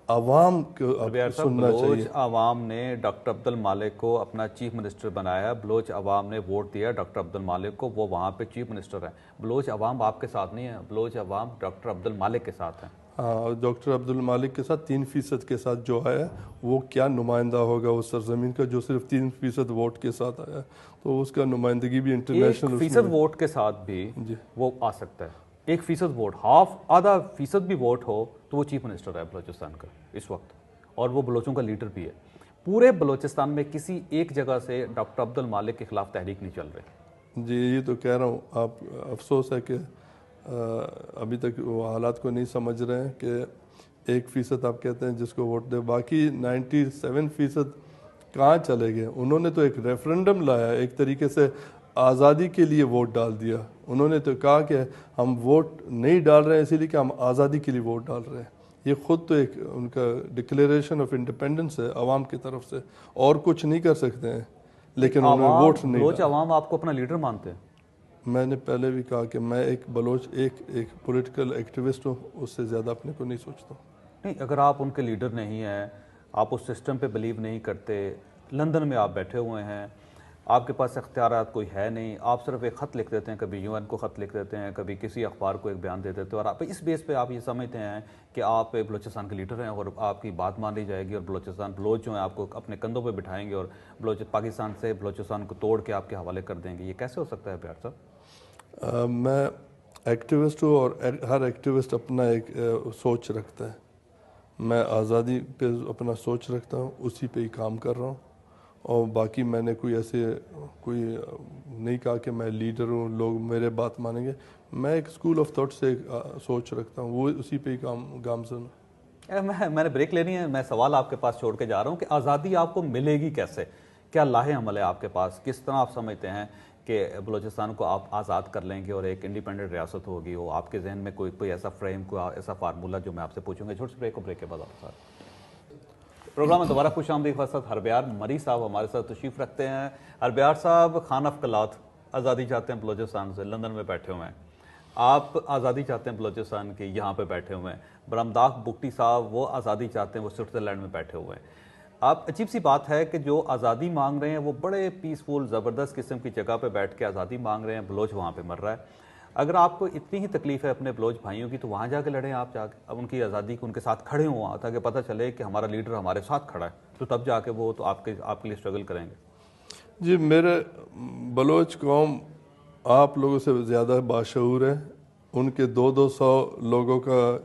عوام کو سننا چاہیے۔ بلوچ عوام نے ڈاکٹر عبد المالک کو اپنا چیف منسٹر بنایا، بلوچ عوام نے ووٹ دیا ڈاکٹر عبد المالک کو، وہ وہاں پہ چیف منسٹر ہیں۔ بلوچ عوام آپ کے ساتھ نہیں ہے، بلوچ عوام ڈاکٹر عبد المالک کے ساتھ ہیں۔ ہاں، ڈاکٹر عبد المالک کے ساتھ 3% کے ساتھ جو آیا ہے وہ کیا نمائندہ ہوگا اس سرزمین کا جو صرف 3% ووٹ کے ساتھ آیا ہے، تو اس کا نمائندگی بھی انٹرنیشنل 1% ووٹ کے ساتھ بھی وہ آ سکتا ہے، 1% ووٹ، آدھا فیصد بھی ووٹ ہو تو وہ چیف منسٹر ہے بلوچستان کا اس وقت، اور وہ بلوچوں کا لیڈر بھی ہے۔ پورے بلوچستان میں کسی ایک جگہ سے ڈاکٹر عبد المالک کے خلاف تحریک نہیں چل رہی۔ جی یہ تو کہہ رہا ہوں، آپ افسوس ہے کہ ابھی تک وہ حالات کو نہیں سمجھ رہے ہیں کہ 1% آپ کہتے ہیں جس کو ووٹ دے، باقی 97% کہاں چلے گئے؟ انہوں نے تو ایک ریفرنڈم لایا، ایک طریقے سے آزادی کے لیے ووٹ ڈال دیا، انہوں نے تو کہا کہ ہم ووٹ نہیں ڈال رہے ہیں اسی لیے کہ ہم آزادی کے لیے ووٹ ڈال رہے ہیں، یہ خود تو ایک ان کا ڈکلیریشن آف انڈیپینڈنس ہے عوام کی طرف سے، اور کچھ نہیں کر سکتے ہیں، لیکن انہوں نے ووٹ نہیں بلوچ عوام آپ کو اپنا لیڈر مانتے ہیں؟ میں نے پہلے بھی کہا کہ میں ایک بلوچ ایک پولیٹیکل ایکٹیوسٹ ہوں, اس سے زیادہ اپنے کو نہیں سوچتا ہوں. نہیں, اگر آپ ان کے لیڈر نہیں ہیں, آپ اس سسٹم پہ بلیو نہیں کرتے, لندن میں آپ بیٹھے ہوئے ہیں, آپ کے پاس اختیارات کوئی ہے نہیں, آپ صرف ایک خط لکھ دیتے ہیں, کبھی UN کو خط لکھ دیتے ہیں, کبھی کسی اخبار کو ایک بیان دے دیتے ہیں, اور آپ اس بیس پہ آپ یہ سمجھتے ہیں کہ آپ بلوچستان کے لیڈر ہیں اور آپ کی بات مان لی جائے گی اور بلوچ جو ہیں آپ کو اپنے کندھوں پہ بٹھائیں گے اور پاکستان سے بلوچستان کو توڑ کے آپ کے حوالے کر دیں گے. یہ کیسے ہو سکتا ہے پیار صاحب؟ میں ایکٹیوسٹ ہوں اور ہر ایکٹیوسٹ اپنا ایک سوچ رکھتا ہے. میں آزادی پہ اپنا سوچ رکھتا ہوں, اسی پہ ہی کام کر رہا ہوں, اور باقی میں نے کوئی نہیں کہا کہ میں لیڈر ہوں, لوگ میرے بات مانیں گے. میں ایک اسکول آف تھاٹ سے ایک سوچ رکھتا ہوں, وہ اسی پہ ہی گامزن ہوں. میں نے بریک لینی ہے. میں سوال آپ کے پاس چھوڑ کے جا رہا ہوں کہ آزادی آپ کو ملے گی کیسے, کیا لاہے عمل ہے آپ کے پاس, کس طرح آپ سمجھتے ہیں کہ بلوچستان کو آپ آزاد کر لیں گے اور ایک انڈیپینڈنٹ ریاست ہوگی؟ وہ آپ کے ذہن میں کوئی ایسا فریم, کوئی ایسا فارمولہ جو میں آپ سے پوچھوں گا؟ چھوٹے سے بریک کے بعد آپ ساتھ پروگرام میں دوبارہ خوش آمدید. وسط ہربیار مری صاحب ہمارے ساتھ تشریف رکھتے ہیں. ہربیار صاحب خان آف کلات, آزادی چاہتے ہیں بلوچستان سے, لندن میں بیٹھے ہوئے ہیں. آپ آزادی چاہتے ہیں بلوچستان کی, یہاں پہ بیٹھے ہوئے ہیں. برامداغ بگٹی صاحب وہ آزادی چاہتے ہیں, وہ سوئٹزرلینڈ میں بیٹھے ہوئے ہیں. آپ عجیب سی بات ہے کہ جو آزادی مانگ رہے ہیں وہ بڑے پیسفل زبردست قسم کی جگہ پہ بیٹھ کے آزادی مانگ رہے ہیں, بلوچ وہاں پہ مر رہا ہے. اگر آپ کو اتنی ہی تکلیف ہے اپنے بلوچ بھائیوں کی تو وہاں جا کے لڑیں آپ, جا کے اب ان کی آزادی کو ان کے ساتھ کھڑے ہوں وہاں, تاکہ پتہ چلے کہ ہمارا لیڈر ہمارے ساتھ کھڑا ہے, تو تب جا کے وہ تو آپ کے لیے اسٹرگل کریں گے. جی, میرے بلوچ قوم آپ لوگوں سے زیادہ باشعور ہے. ان کے 200 لوگوں کا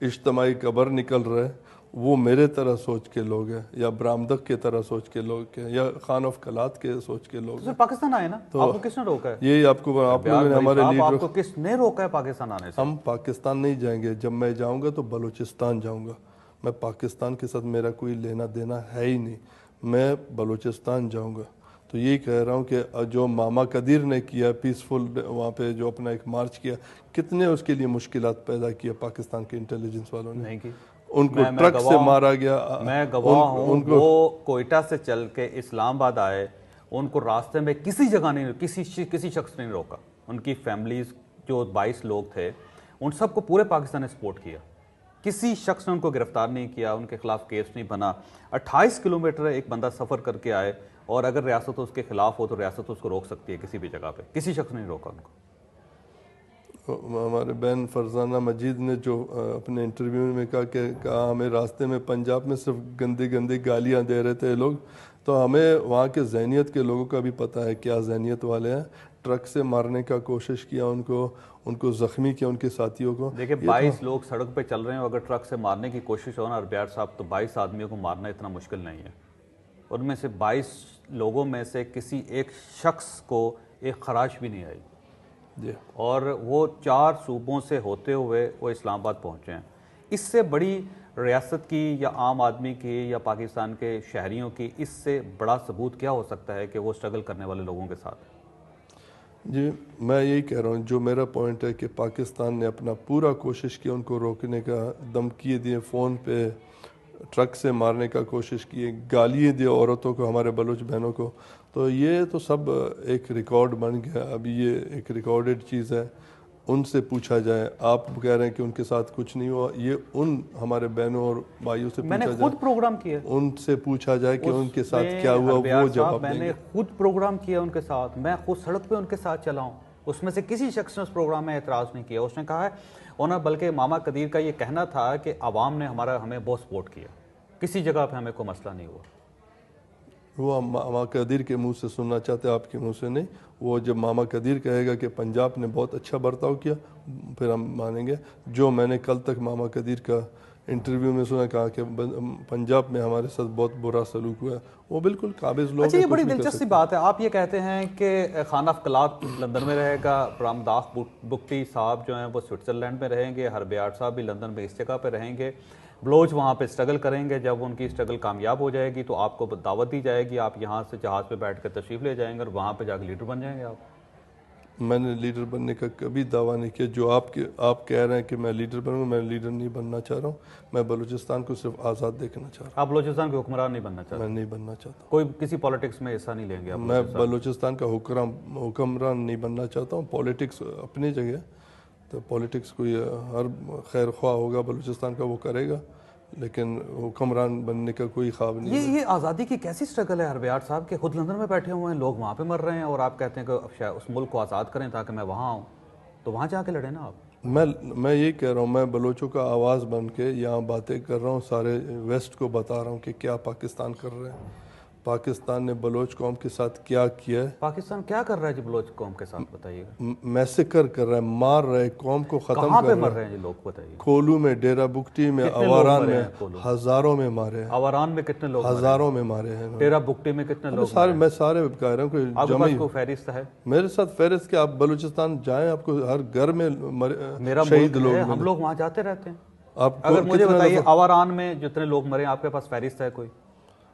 اجتماعی قبر نکل رہا ہے, وہ میرے طرح سوچ کے لوگ ہیں, یا برامدق کے طرح سوچ کے لوگ ہیں, یا خان آف کلات کے سوچ کے لوگ ہیں. پاکستان آئے نا, آپ کو کس نے روکا ہے؟ یہی آپ لوگوں نے ہمارے لیڈر, آپ کو کس نے روکا ہے پاکستان آنے سے؟ ہم پاکستان نہیں جائیں گے. جب میں جاؤں گا تو بلوچستان جاؤں گا. میں پاکستان کے ساتھ میرا کوئی لینا دینا ہے ہی نہیں, میں بلوچستان جاؤں گا. تو یہی کہہ رہا ہوں کہ جو ماما قدیر نے کیا پیسفل وہاں پہ جو اپنا ایک مارچ کیا, کتنے اس کے لیے مشکلات پیدا کیا پاکستان کے انٹیلیجنس والوں نے. نہیں کی, ان کو ٹرک سے مارا گیا. میں گواہ ہوں, وہ کوئٹہ سے چل کے اسلام آباد آئے, ان کو راستے میں کسی جگہ نہیں, کسی شخص نے نہیں روکا. ان کی فیملیز جو 22 لوگ تھے, ان سب کو پورے پاکستان نے سپورٹ کیا. کسی شخص نے ان کو گرفتار نہیں کیا, ان کے خلاف کیس نہیں بنا. 28 کلومیٹر ایک بندہ سفر کر کے آئے, اور اگر ریاست اس کے خلاف ہو تو ریاست اس کو روک سکتی ہے کسی بھی جگہ پہ. کسی شخص نے نہیں روکا ان کو. ہمارے بہن فرزانہ مجید نے جو اپنے انٹرویو میں کہا ہمیں راستے میں پنجاب میں صرف گندی گالیاں دے رہے تھے لوگ, تو ہمیں وہاں کے ذہنیت کے لوگوں کا بھی پتہ ہے کیا ذہنیت والے ہیں. ٹرک سے مارنے کا کوشش کیا, ان کو زخمی کیا, ان کے ساتھیوں کو. دیکھیں 22 لوگ سڑک پہ چل رہے ہیں, اگر ٹرک سے مارنے کی کوشش ہو نا اربیار صاحب, تو 22 آدمیوں کو مارنا اتنا مشکل نہیں ہے. ان میں سے 22 لوگوں میں سے کسی ایک شخص کو ایک خراش بھی نہیں آئی. جی, اور وہ 4 صوبوں سے ہوتے ہوئے وہ اسلام آباد پہنچے ہیں. اس سے بڑی ریاست کی یا عام آدمی کی یا پاکستان کے شہریوں کی اس سے بڑا ثبوت کیا ہو سکتا ہے کہ وہ اسٹرگل کرنے والے لوگوں کے ساتھ؟ جی, میں یہی کہہ رہا ہوں, جو میرا پوائنٹ ہے کہ پاکستان نے اپنا پورا کوشش کی ان کو روکنے کا, دھمکی دیے, فون پہ ٹرک سے مارنے کا کوشش کی, گالیاں دی عورتوں کو, ہمارے بلوچ بہنوں کو. تو یہ تو سب ایک ریکارڈ بن گیا. ابھی یہ ایک ریکارڈڈ چیز ہے. ان سے پوچھا جائے, آپ کہہ رہے ہیں کہ ان کے ساتھ کچھ نہیں ہوا, یہ ان ہمارے بہنوں اور بھائیوں سے میں نے خود پروگرام کیا, ان سے پوچھا جائے کہ ان کے ساتھ کیا ہوا, وہ جواب دیں گے. میں نے خود پروگرام کیا ان کے ساتھ, میں خود سڑک پہ ان کے ساتھ چلا ہوں. اس میں سے کسی شخص نے اس پروگرام میں اعتراض نہیں کیا. اس نے کہا ہے انہوں بلکہ ماما قدیر کا یہ کہنا تھا کہ عوام نے ہمیں بہت سپورٹ کیا, کسی جگہ پہ ہمیں کوئی مسئلہ نہیں ہوا. وہ ماما قدیر کے منہ سے سننا چاہتے, آپ کے منہ سے نہیں. وہ جب ماما قدیر کہے گا کہ پنجاب نے بہت اچھا برتاؤ کیا, پھر ہم مانیں گے. جو میں نے کل تک ماما قدیر کا انٹرویو میں سنا, کہا کہ پنجاب میں ہمارے ساتھ بہت برا سلوک ہوا ہے, وہ بالکل قابض لوگ ہیں. اچھا, یہ بڑی دلچسپ بات ہے. آپ یہ کہتے ہیں کہ خان آف کلات لندن میں رہے گا, برامداغ بگٹی صاحب جو ہیں وہ سوئٹزرلینڈ میں رہیں گے, ہربیار صاحب بھی لندن میں اس جگہ پہ رہیں گے, بلوچ وہاں پہ اسٹرگل کریں گے. جب ان کی اسٹرگل کامیاب ہو جائے گی تو آپ کو دعوت دی جائے گی, آپ یہاں سے جہاز پہ بیٹھ کر تشریف لے جائیں گے اور وہاں پہ جا کے لیڈر بن جائیں گے آپ. میں نے لیڈر بننے کا کبھی دعویٰ نہیں کیا. جو آپ کہہ رہے ہیں کہ میں لیڈر بنوں، میں لیڈر نہیں بننا چاہ رہا ہوں. میں بلوچستان کو صرف آزاد دیکھنا چاہ رہا آپ بلوچستان کے حکمران نہیں بننا ہوں. چاہتے؟ میں نہیں بننا چاہتا. کوئی کسی پالیٹکس میں حصہ نہیں لیں گے آپ؟ میں بلوچستان کا حکمران نہیں بننا چاہتا ہوں. پالیٹکس اپنی جگہ، تو پالیٹکس کوئی ہر خیر خواہ ہوگا بلوچستان کا وہ کرے گا، لیکن حکمران بننے کا کوئی خواب نہیں. یہ آزادی کی کیسی سٹرگل ہے ہربیار صاحب، کہ خود لندن میں بیٹھے ہوئے ہیں، لوگ وہاں پہ مر رہے ہیں، اور آپ کہتے ہیں کہ اس ملک کو آزاد کریں تاکہ میں وہاں آؤں؟ تو وہاں جا کے لڑیں نا آپ. میں یہی کہہ رہا ہوں، میں بلوچوں کا آواز بن کے یہاں باتیں کر رہا ہوں، سارے ویسٹ کو بتا رہا ہوں کہ کیا پاکستان کر رہے ہیں، پاکستان نے بلوچ قوم کے ساتھ کیا کیا ہے. پاکستان کیا کر رہا ہے جی بلوچ قوم کے ساتھ؟ بتائیے گا. میسیکر کر رہا ہے، مار رہا ہے، قوم کو ختم کہاں پہ کر مر رہا رہے ہے. ہیں جی لوگ؟ بتائیے. کھولو میں، ڈیرہ بگٹی میں، کتنے لوگ آواران مرے میں ہیں کھولو؟ ہزاروں میں مارے ہیں. آواران میں کتنے لوگ مرے ہیں؟ ہزاروں میں مارے ہیں. ڈیرہ بگٹی میں کتنے لوگ سارے مرے میں ہیں؟ سارے کہہ رہا ہوں کہ آپ کے جمع پاس کوئی فہرست ہے؟ میرے ساتھ فہرست کہ آپ بلوچستان جائیں، آپ کو ہر گھر میں میرا شہید ملک لوگ ہے، ہم ملیں. لوگ وہاں جاتے رہتے ہیں. آپ کو اگر مجھے کتنے بتائیے دفعہ، آواران میں جتنے لوگ مرے ہیں، آپ کے پاس فہرست ہے کوئی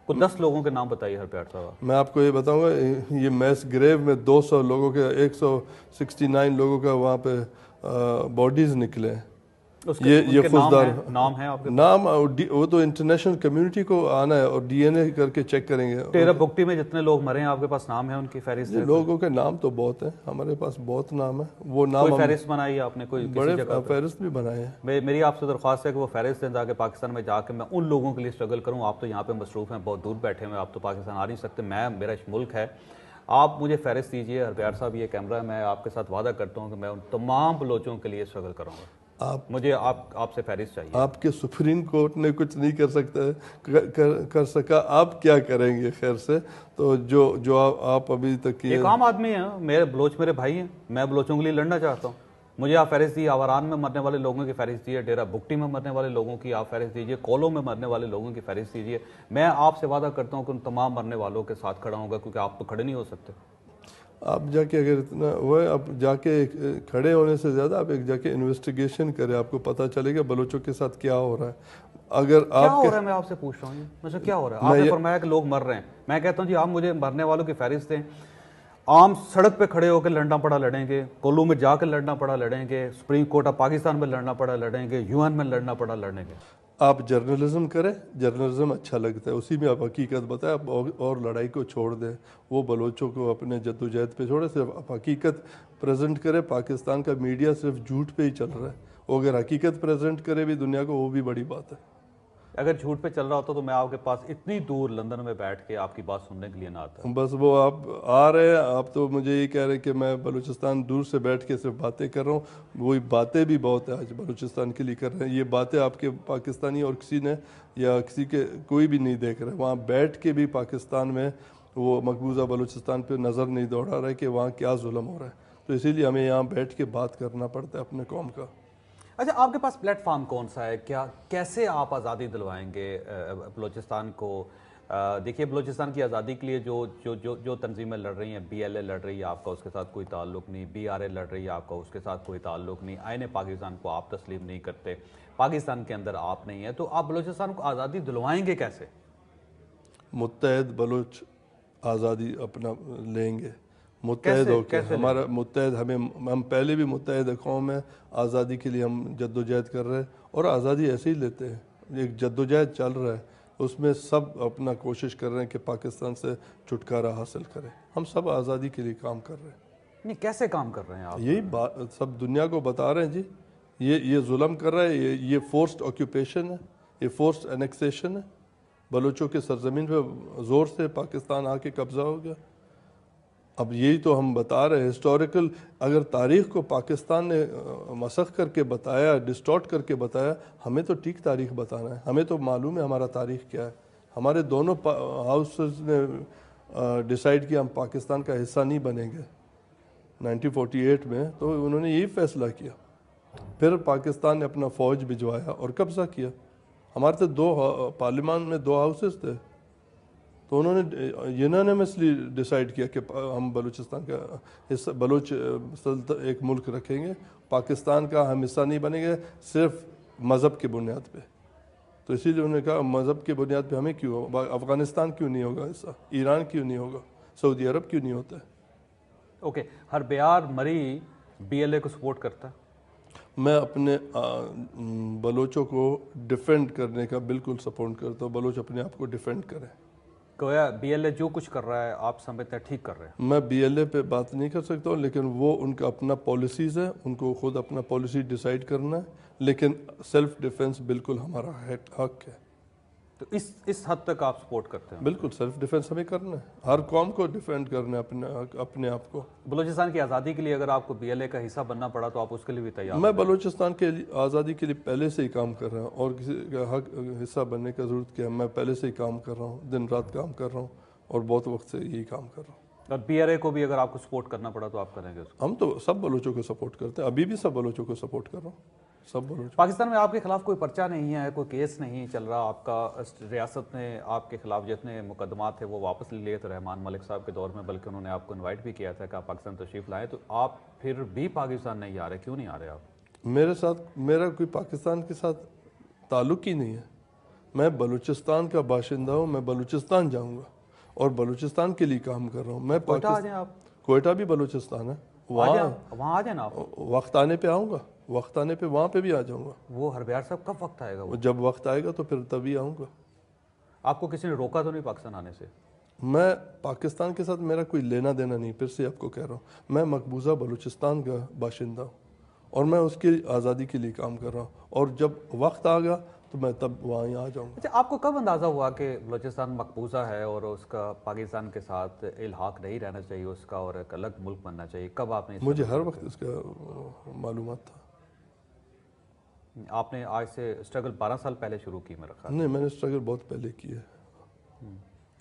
10 لوگوں کے نام بتائیے ہربیار صاحب. میں آپ کو یہ بتاؤں گا، یہ میس گریو میں 200 لوگوں کے 169 لوگوں کا وہاں پہ باڈیز نکلے. یہ فوجدار نام ہے آپ کے؟ نام وہ تو انٹرنیشنل کمیونٹی کو آنا ہے اور ڈی این اے کر کے چیک کریں گے. ڈیرہ بگٹی میں جتنے لوگ مرے ہیں آپ کے پاس نام ہے ان کی فہرست ہے؟ لوگوں کے نام تو بہت ہیں، ہمارے پاس بہت نام ہے. وہ نام کوئی فہرست بنائی آپ نے کوئی بڑے کسی جگہ پہ؟ فہرست بھی بنائے ہیں. میری آپ سے درخواست ہے کہ وہ فہرست دیں تاکہ پاکستان میں جا کے میں ان لوگوں کے لیے اسٹرگل کروں. آپ تو یہاں پہ مصروف ہیں، بہت دور بیٹھے ہوئے ہیں، آپ تو پاکستان آ نہیں سکتے. میرا ملک ہے، آپ مجھے فہرست دیجئے. ہربیار صاحب یہ کیمرہ ہے، میں آپ کے ساتھ وعدہ کرتا ہوں کہ میں ان تمام بلوچوں کے لیے اسٹرگل کروں گا. مجھے آپ سے فہرست چاہیے. آپ کے سپریم کورٹ نے کچھ نہیں کر سکا، آپ کیا کریں گے خیر سے؟ تو جو آپ ابھی تک ایک عام آدمی ہیں، میرے بلوچ میرے بھائی ہیں، میں بلوچوں کے لیے لڑنا چاہتا ہوں. مجھے آپ فہرست دیجیے، آواران میں مرنے والے لوگوں کی فہرست دیجیے، ڈیرہ بگٹی میں مرنے والے لوگوں کی آپ فہرست دیجیے، کولو میں مرنے والے لوگوں کی فہرست دیجیے. میں آپ سے وعدہ کرتا ہوں کہ ان تمام مرنے والوں کے ساتھ کھڑا ہوں گا، کیونکہ آپ تو کھڑے نہیں ہو سکتے. آپ جا کے اگر اتنا وہ ہے، آپ جا کے کھڑے ہونے سے زیادہ آپ ایک جا کے انویسٹیگیشن کریں، آپ کو پتہ چلے گا بلوچوں کے ساتھ کیا ہو رہا ہے. اگر کیا ہو رہا ہے میں آپ سے پوچھ رہا ہوں، مجھے کیا ہو رہا ہے؟ آپ نے فرمایا کہ لوگ مر رہے ہیں. میں کہتا ہوں جی آپ مجھے مرنے والوں کی فہرست دیں. عام سڑک پہ کھڑے ہو کے لڑنا پڑا لڑیں گے، کولو میں جا کے لڑنا پڑا لڑیں گے، سپریم کورٹ آف پاکستان میں لڑنا پڑا لڑیں گے، یو این میں لڑنا پڑا لڑیں گے. آپ جرنلزم کریں، جرنلزم اچھا لگتا ہے، اسی میں آپ حقیقت بتائیں. آپ اور لڑائی کو چھوڑ دیں، وہ بلوچوں کو اپنے جدوجہد پہ چھوڑیں، صرف آپ حقیقت پریزنٹ کریں. پاکستان کا میڈیا صرف جھوٹ پہ ہی چل رہا ہے، وہ اگر حقیقت پریزنٹ کرے بھی دنیا کو، وہ بھی بڑی بات ہے. اگر جھوٹ پہ چل رہا ہوتا تو میں آپ کے پاس اتنی دور لندن میں بیٹھ کے آپ کی بات سننے کے لیے نہ آتا. بس وہ آپ آ رہے ہیں، آپ تو مجھے یہ کہہ رہے ہیں کہ میں بلوچستان دور سے بیٹھ کے صرف باتیں کر رہا ہوں. وہی باتیں بھی بہت ہیں آج بلوچستان کے لیے کر رہے ہیں. یہ باتیں آپ کے پاکستانی اور کسی نے یا کسی کے کوئی بھی نہیں دیکھ رہے. وہاں بیٹھ کے بھی پاکستان میں وہ مقبوضہ بلوچستان پہ نظر نہیں دوڑا رہا ہے کہ وہاں کیا ظلم ہو رہا ہے. تو اسی لیے ہمیں یہاں بیٹھ کے بات کرنا پڑتا ہے اپنے قوم کا. اچھا، آپ کے پاس پلیٹ فارم کون سا ہے؟ کیسے آپ آزادی دلوائیں گے بلوچستان کو؟ دیکھیے، بلوچستان کی آزادی کے لیے جو تنظیمیں لڑ رہی ہیں، بی ایل اے لڑ رہی ہے، آپ کا اس کے ساتھ کوئی تعلق نہیں. بی آر اے لڑ رہی ہے، آپ کا اس کے ساتھ کوئی تعلق نہیں. آئین پاکستان کو آپ تسلیم نہیں کرتے، پاکستان کے اندر آپ نہیں ہیں. تو آپ بلوچستان کو آزادی دلوائیں گے کیسے؟ متحد بلوچ آزادی اپنا لیں گے، متحد ہو کے. ہمارا متحد، ہم پہلے بھی متحد قوم ہے. آزادی کے لیے ہم جدوجہد کر رہے ہیں اور آزادی ایسے ہی لیتے ہیں. ایک جدوجہد چل رہا ہے، اس میں سب اپنا کوشش کر رہے ہیں کہ پاکستان سے چھٹکارا حاصل کریں. ہم سب آزادی کے لیے کام کر رہے ہیں. نہیں، کیسے کام کر رہے ہیں آپ؟ یہی بات سب دنیا کو بتا رہے ہیں جی. یہ ظلم کر رہا ہے، یہ فورسڈ آکیوپیشن ہے، یہ فورسڈ انیکسیشن ہے. بلوچوں کے سرزمین پہ زور سے پاکستان آ کے قبضہ ہو گیا. اب یہی تو ہم بتا رہے ہیں. ہسٹوریکل اگر تاریخ کو پاکستان نے مسخ کر کے بتایا، ڈسٹارٹ کر کے بتایا، ہمیں تو ٹھیک تاریخ بتانا ہے. ہمیں تو معلوم ہے ہمارا تاریخ کیا ہے. ہمارے دونوں ہاؤسز نے ڈیسائیڈ کیا ہم پاکستان کا حصہ نہیں بنیں گے 1948 میں. تو انہوں نے یہی فیصلہ کیا. پھر پاکستان نے اپنا فوج بھجوایا اور قبضہ کیا. ہمارے تو پارلیمان میں 2 ہاؤسز تھے، تو انہوں نے یونانیمسلی ڈیسائیڈ کیا کہ ہم بلوچستان کا حصہ، بلوچ ایک ملک رکھیں گے. پاکستان کا ہم حصہ نہیں بنیں گے صرف مذہب کی بنیاد پہ. تو اسی لیے انہوں نے کہا مذہب کی بنیاد پہ ہمیں کیوں، افغانستان کیوں نہیں ہوگا حصہ، ایران کیوں نہیں ہوگا، سعودی عرب کیوں نہیں ہوتا ہے. Okay, Hyrbyair Marri B L A کو سپورٹ کرتا ہے؟ میں اپنے بلوچوں کو ڈیفینڈ کرنے کا بالکل سپورٹ کرتا ہوں. بلوچ اپنے آپ کو ڈیفینڈ کریں. گویا بی ایل اے جو کچھ کر رہا ہے آپ سمجھتے ہیں ٹھیک کر رہے ہیں؟ میں بی ایل اے پہ بات نہیں کر سکتا ہوں، لیکن وہ ان کا اپنا پالیسیز ہے، ان کو خود اپنا پالیسی ڈیسائیڈ کرنا ہے، لیکن سیلف ڈیفense بالکل ہمارا حق ہے. تو اس حد تک آپ سپورٹ کرتے ہیں؟ بالکل سیلف ڈیفense ہمیں کرنا ہے، ہر قوم کو ڈیفینڈ کرنا ہے اپنے آپ کو. بلوچستان کی آزادی کے لیے اگر آپ کو بی ایل اے کا حصہ بننا پڑا تو آپ اس کے لیے بھی تیار میں ہیں؟ بلوچستان کے آزادی کے لیے پہلے سے ہی کام کر رہا ہوں، اور کسی کا حق حصہ بننے کا ضرورت کیا ہے. میں پہلے سے ہی کام کر رہا ہوں، دن رات کام کر رہا ہوں، اور بہت وقت سے یہی کام کر رہا ہوں. اور بی ایل اے کو بھی اگر آپ کو سپورٹ کرنا پڑا تو آپ کریں گے اس کو؟ ہم تو سب بلوچوں کو سپورٹ کرتے ہیں، ابھی بھی سب بلوچوں کو سپورٹ کر رہا ہوں، سب بلوچ. پاکستان میں آپ کے خلاف کوئی پرچہ نہیں ہے، کوئی کیس نہیں چل رہا آپ کا؟ ریاست نے آپ کے خلاف جتنے مقدمات تھے وہ واپس لے لیے تھے رحمان ملک صاحب کے دور میں، بلکہ انہوں نے آپ کو انوائٹ بھی کیا تھا کہ آپ پاکستان تشریف لائیں، تو آپ پھر بھی پاکستان نہیں آ رہے، کیوں نہیں آ رہے آپ؟ میرا کوئی پاکستان کے ساتھ تعلق ہی نہیں ہے. میں بلوچستان کا باشندہ ہوں، میں بلوچستان جاؤں گا اور بلوچستان کے لیے کام کر رہا ہوں. میں کوئٹہ آ جائیں آپ، کوئٹہ بھی بلوچستان ہے، وہاں آ جائیں نا آپ. وقت آنے پہ آؤں گا، وقت آنے پہ وہاں پہ بھی آ جاؤں گا. وہ ہربیار صاحب کب وقت آئے گا؟ وہ جب وقت آئے گا تو پھر تبھی آؤں گا. آپ کو کسی نے روکا تو نہیں پاکستان آنے سے؟ میں پاکستان کے ساتھ میرا کوئی لینا دینا نہیں، پھر سے آپ کو کہہ رہا ہوں، میں مقبوضہ بلوچستان کا باشندہ ہوں اور میں اس کی آزادی کے لیے کام کر رہا ہوں، اور جب وقت آ گا تو میں تب وہاں آ جاؤں گا. اچھا، آپ کو کب اندازہ ہوا کہ بلوچستان مقبوضہ ہے اور اس کا پاکستان کے ساتھ الحاق نہیں رہنا چاہیے اس کا اور ایک الگ ملک بننا چاہیے؟ کب آپ نے مجھے ہر وقت اس کا معلومات تھا. آپ نے آج سے اسٹرگل 12 سال پہلے شروع کی میرا خیال؟ نہیں، میں نے اسٹرگل بہت پہلے کی ہے.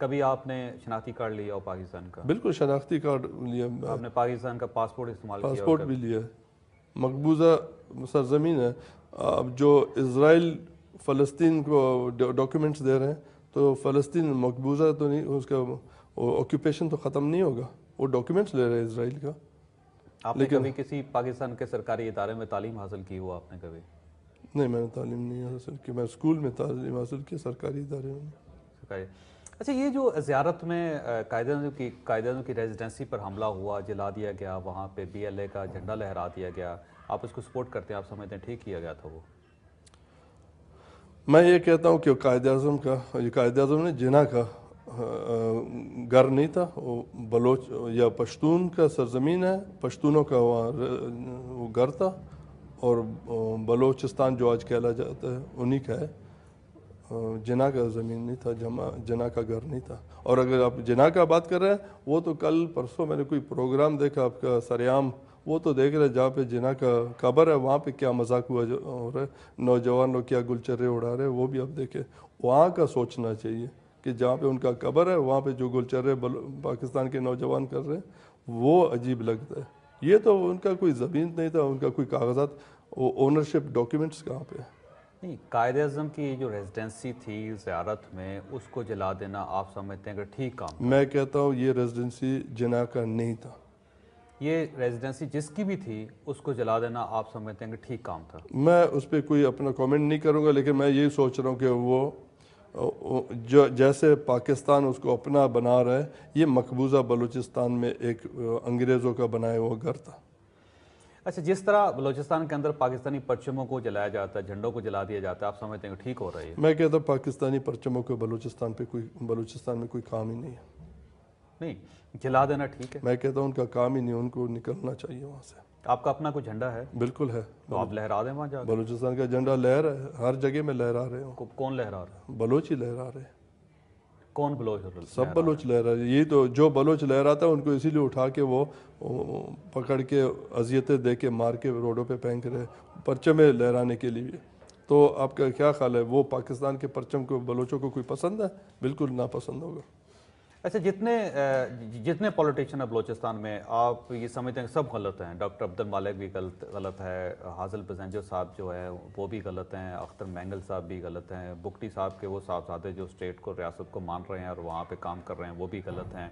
کبھی آپ نے شناختی کارڈ لیا ہو پاکستان کا؟ بالکل شناختی کارڈ لیا، آپ نے پاکستان کا پاسپورٹ استعمال کیا؟ پاسپورٹ بھی لیا. مقبوضہ سرزمین ہے. اب جو اسرائیل فلسطین کو ڈاکیومنٹس دے رہے ہیں تو فلسطین مقبوضہ تو نہیں، اس کا آکوپیشن تو ختم نہیں ہوگا، وہ ڈاکیومنٹس لے رہے ہیں اسرائیل کا. آپ نے کبھی کسی پاکستان کے سرکاری ادارے میں تعلیم حاصل کی ہو آپ نے کبھی؟ نہیں، میں نے تعلیم نہیں حاصل کی. میں اسکول میں تعلیم حاصل کی، سرکاری ادارے میں. اچھا، یہ جو زیارت میں قائداعظم کی ریزیڈنسی پر حملہ ہوا، جلا دیا گیا، وہاں پہ بی ایل اے کا جھنڈا لہرا دیا گیا، آپ اس کو سپورٹ کرتے ہیں؟ آپ سمجھتے ہیں ٹھیک کیا گیا تھا وہ؟ میں یہ کہتا ہوں کہ قائد اعظم نے جناح کا گھر نہیں تھا، وہ بلوچ یا پشتون کا سرزمین ہے، پشتونوں کا وہاں وہ گھر تھا، اور بلوچستان جو آج کہلا جاتا ہے انہی کا ہے. جناح کا زمین نہیں تھا، جناح کا گھر نہیں تھا. اور اگر آپ جناح کا بات کر رہے ہیں، وہ تو کل پرسوں میں نے کوئی پروگرام دیکھا آپ کا سریام، وہ تو دیکھ رہے جہاں پہ جناح کا قبر ہے وہاں پہ کیا مذاق ہوا ہو رہا ہے، نوجوان لوگ کیا گلچرے اڑا رہے ہیں، وہ بھی آپ دیکھیں. وہاں کا سوچنا چاہیے کہ جہاں پہ ان کا قبر ہے وہاں پہ جو گلچرے پاکستان کے نوجوان کر رہے ہیں وہ عجیب لگتا ہے. یہ تو ان کا کوئی زمین نہیں تھا، ان کا کوئی کاغذات، اونرشپ ڈاکیومنٹس کہاں پہ؟ نہیں، قائد اعظم کی جو ریزیڈنسی تھی زیارت میں، اس کو جلا دینا آپ سمجھتے ہیں کہ ٹھیک کام؟ میں کہتا ہوں یہ ریزیڈنسی جناح کا نہیں تھا. یہ ریزیڈنسی جس کی بھی تھی اس کو جلا دینا آپ سمجھتے ہیں کہ ٹھیک کام تھا؟ میں اس پہ کوئی اپنا کامنٹ نہیں کروں گا، لیکن میں یہی سوچ رہا ہوں کہ وہ جیسے پاکستان اس کو اپنا بنا رہا ہے، یہ مقبوضہ بلوچستان میں ایک انگریزوں کا بنایا ہوا گھر تھا. اچھا، جس طرح بلوچستان کے اندر پاکستانی پرچموں کو جلایا جاتا ہے، جھنڈوں کو جلا دیا جاتا ہے، آپ سمجھتے ہیں کہ ٹھیک ہو رہا ہے؟ میں کہتا ہوں پاکستانی پرچموں کو بلوچستان میں کوئی کام ہی نہیں ہے. نہیں، جلا دینا ٹھیک ہے؟ میں کہتا ہوں ان کا کام ہی نہیں، ان کو نکلنا چاہیے وہاں سے. آپ کا اپنا کوئی جھنڈا ہے؟ بالکل ہے. تو آپ لہرا دیں وہاں جا کے. بلوچستان کا جھنڈا لہرا ہے، ہر جگہ میں لہرا رہے ہوں. کون لہرا رہا ہے؟ بلوچ ہی لہرا رہے ہیں. کون بلوچ؟ سب بلوچ لہرا رہے. یہ تو جو بلوچ لہراتا ہے ان کو اسی لیے اٹھا کے وہ پکڑ کے اذیتیں دے کے مار کے روڈوں پہ پھینک رہے پرچمیں لہرانے کے لیے. تو آپ کا کیا خیال ہے، وہ پاکستان کے پرچم کو بلوچوں کو کوئی پسند ہے؟ بالکل ناپسند ہوگا. اچھا، جتنے پولیٹیشین ہیں بلوچستان میں، آپ یہ سمجھتے ہیں کہ سب غلط ہیں؟ ڈاکٹر عبد المالک بھی غلط ہے، حاصل بزنجو صاحب جو ہے وہ بھی غلط ہیں، اختر مینگل صاحب بھی غلط ہیں، بگٹی صاحب کے وہ صاحبزادے جو اسٹیٹ کو، ریاست کو مان رہے ہیں اور وہاں پہ کام کر رہے ہیں وہ بھی غلط ہیں،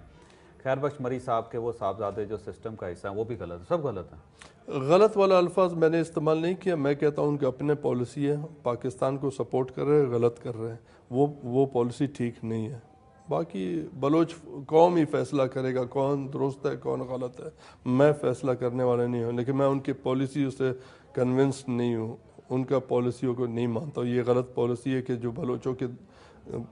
خیر بخش مری صاحب کے وہ صاحبزادے جو سسٹم کا حصہ ہیں وہ بھی غلط ہیں، سب غلط ہیں؟ غلط والا الفاظ میں نے استعمال نہیں کیا. میں کہتا ہوں ان کے اپنے پالیسی ہے، پاکستان کو سپورٹ کر رہے ہیں، غلط کر رہے ہیں، وہ پالیسی ٹھیک نہیں ہے. باقی بلوچ قوم ہی فیصلہ کرے گا کون درست ہے کون غلط ہے. میں فیصلہ کرنے والا نہیں ہوں، لیکن میں ان کی پالیسیوں سے کنونس نہیں ہوں، ان کا پالیسیوں کو نہیں مانتا ہوں. یہ غلط پالیسی ہے کہ جو بلوچوں کے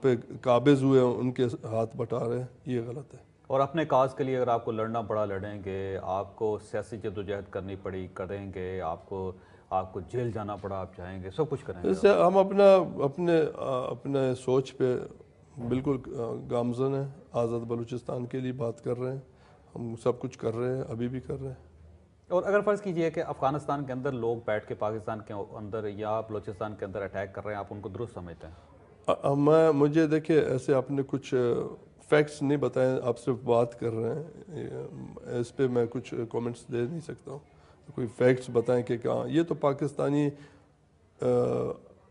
پہ قابض ہوئے ہیں ان کے ہاتھ بٹا رہے ہیں، یہ غلط ہے. اور اپنے کاز کے لیے اگر آپ کو لڑنا پڑا لڑیں گے، آپ کو سیاسی جدوجہد کرنی پڑی کریں گے، آپ کو جیل جانا پڑا آپ جائیں گے، سب کچھ کریں گے. اس سے ہم اپنے سوچ پہ بالکل گامزن ہیں. آزاد بلوچستان کے لیے بات کر رہے ہیں، ہم سب کچھ کر رہے ہیں، ابھی بھی کر رہے ہیں. اور اگر فرض کیجئے کہ افغانستان کے اندر لوگ بیٹھ کے پاکستان کے اندر یا بلوچستان کے اندر اٹیک کر رہے ہیں، آپ ان کو درست سمجھتے ہیں؟ مجھے دیکھیں ایسے آپ نے کچھ فیکٹس نہیں بتائے، آپ صرف بات کر رہے ہیں، اس پہ میں کچھ کومنٹس دے نہیں سکتا ہوں. کوئی فیکٹس بتائیں کہ کہاں. یہ تو پاکستانی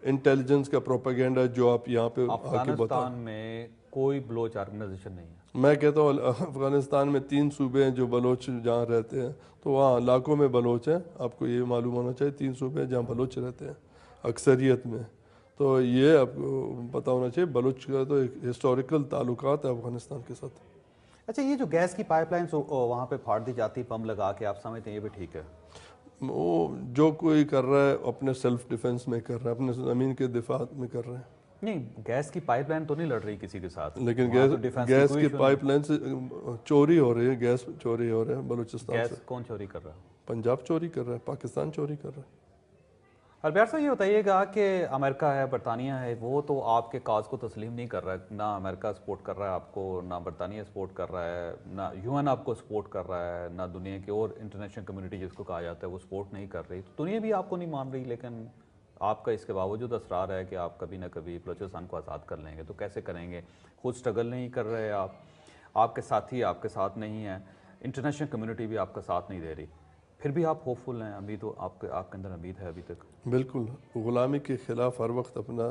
انٹیلیجنس کا پروپیگنڈا جو آپ یہاں پہ آ کے بتائیں. افغانستان میں کوئی بلوچ آرگنائزیشن نہیں ہے. میں کہتا ہوں افغانستان میں 3 صوبے ہیں جو بلوچ جہاں رہتے ہیں، تو وہاں لاکھوں میں بلوچ ہیں. آپ کو یہ معلوم ہونا چاہیے 3 صوبے ہیں جہاں بلوچ رہتے ہیں اکثریت میں. تو یہ آپ کو پتہ ہونا چاہیے بلوچ کا تو ایک ہسٹوریکل تعلقات ہے افغانستان کے ساتھ. اچھا، یہ جو گیس کی پائپ لائنس وہاں پہ پھاڑ دی جاتی بم لگا کے، آپ سمجھتے ہیں یہ بھی ٹھیک ہے؟ وہ جو کوئی کر رہا ہے اپنے سیلف ڈیفنس میں کر رہا ہے، اپنے زمین کے دفاع میں کر رہے ہیں. نہیں، گیس کی پائپ لائن تو نہیں لڑ رہی کسی کے ساتھ، لیکن وہاں تو ڈیفنس گیس کوئی کی ایشو پائپ لائن سے چوری ہو رہی ہے، گیس چوری ہو رہا ہے بلوچستان سے. گیس کون چوری کر رہا ہے؟ پنجاب چوری کر رہا ہے، پاکستان چوری کر رہا ہے. البیار صاحب یہ بتائیے گا کہ امریکہ ہے، برطانیہ ہے، وہ تو آپ کے کاز کو تسلیم نہیں کر رہا ہے. نہ امریکہ سپورٹ کر رہا ہے آپ کو، نہ برطانیہ سپورٹ کر رہا ہے، نہ یو این آپ کو سپورٹ کر رہا ہے، نہ دنیا کی اور انٹرنیشنل کمیونٹی جس کو کہا جاتا ہے وہ سپورٹ نہیں کر رہی. تو دنیا بھی آپ کو نہیں مان رہی، لیکن آپ کا اس کے باوجود اصرار ہے کہ آپ کبھی نہ کبھی بلوچستان کو آزاد کر لیں گے. تو کیسے کریں گے؟ خود سٹرگل نہیں کر رہے آپ کے ساتھی آپ کے ساتھ نہیں ہیں، انٹرنیشنل کمیونٹی بھی آپ کا ساتھ نہیں دے رہی، پھر بھی آپ ہوپ فل ہیں، ابھی تو آپ کے اندر امید ہے ابھی تک. بالکل، غلامی کے خلاف ہر وقت اپنا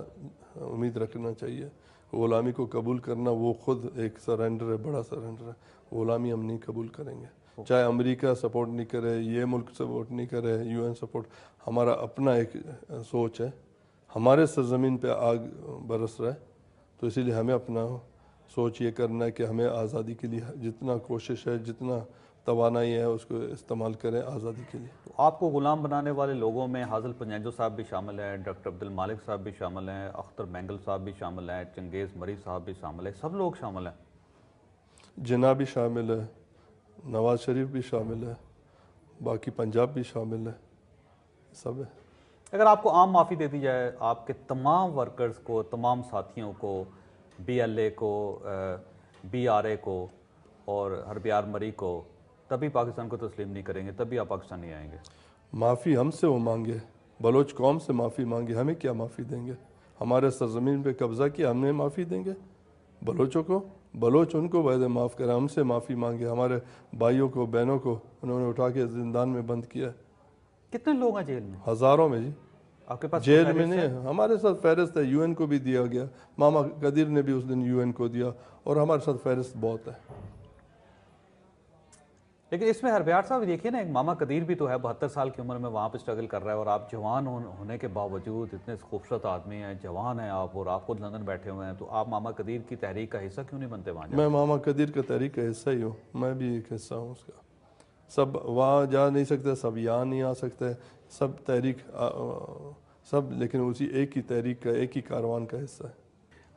امید رکھنا چاہیے. غلامی کو قبول کرنا وہ خود ایک سرنڈر ہے، بڑا سرنڈر ہے. غلامی ہم نہیں قبول کریں گے، چاہے امریکہ سپورٹ نہیں کرے، یہ ملک سپورٹ نہیں کرے، یو این سپورٹ. ہمارا اپنا ایک سوچ ہے، ہمارے سرزمین پہ آگ برس رہا ہے، تو اسی لیے ہمیں اپنا سوچ یہ کرنا ہے کہ ہمیں آزادی کے لیے جتنا کوشش ہے، جتنا توانائی ہے، اس کو استعمال کریں آزادی کے لیے. تو آپ کو غلام بنانے والے لوگوں میں حاصل پنجو صاحب بھی شامل ہیں، ڈاکٹر عبد المالک صاحب بھی شامل ہیں، اختر مینگل صاحب بھی شامل ہیں، چنگیز مری صاحب بھی شامل ہیں، سب لوگ شامل ہیں. جناح بھی شامل ہے، نواز شریف بھی شامل ہے، باقی پنجاب بھی شامل ہے، سب ہے. اگر آپ کو عام معافی دے دی جائے آپ کے تمام ورکرز کو، تمام ساتھیوں کو، بی ایل اے کو، بی آر اے کو اور ہربیار مری کو، تبھی پاکستان کو تسلیم نہیں کریں گے، تبھی آپ پاکستان نہیں آئیں گے؟ معافی ہم سے وہ مانگے، بلوچ قوم سے معافی مانگے، ہمیں کیا معافی دیں گے؟ ہمارے سرزمین پہ قبضہ کیا، ہم نے معافی دیں گے بلوچوں کو؟ بلوچ ان کو وعدے معاف کریں، ہم سے معافی مانگے. ہمارے بھائیوں کو بہنوں کو انہوں نے اٹھا کے زندان میں بند کیا. کتنے لوگ ہیں جیل میں؟ ہزاروں میں جی. آپ کے پاس جیل میں نہیں ہے، ہمارے ساتھ فہرست ہے، یو این کو بھی دیا گیا، ماما قدیر نے بھی اس دن یو این کو دیا، اور ہمارے ساتھ فہرست بہت ہے. لیکن اس میں ہربیار صاحب دیکھیے نا، ایک ماما قدیر بھی تو ہے، 72 سال کی عمر میں وہاں پہ سٹرگل کر رہا ہے، اور آپ جوان ہونے کے باوجود اتنے خوبصورت آدمی ہیں، جوان ہیں آپ، اور آپ خود لندن بیٹھے ہوئے ہیں، تو آپ ماما قدیر کی تحریک کا حصہ کیوں نہیں بنتے وہاں جا؟ میں ماما قدیر کا تحریک کا حصہ ہی ہوں، میں بھی ایک حصہ ہوں اس کا. سب وہاں جا نہیں سکتے، سب یہاں نہیں آ سکتے، سب تحریک سب لیکن اسی ایک ہی تحریک کا، ایک ہی کاروان کا حصہ ہے.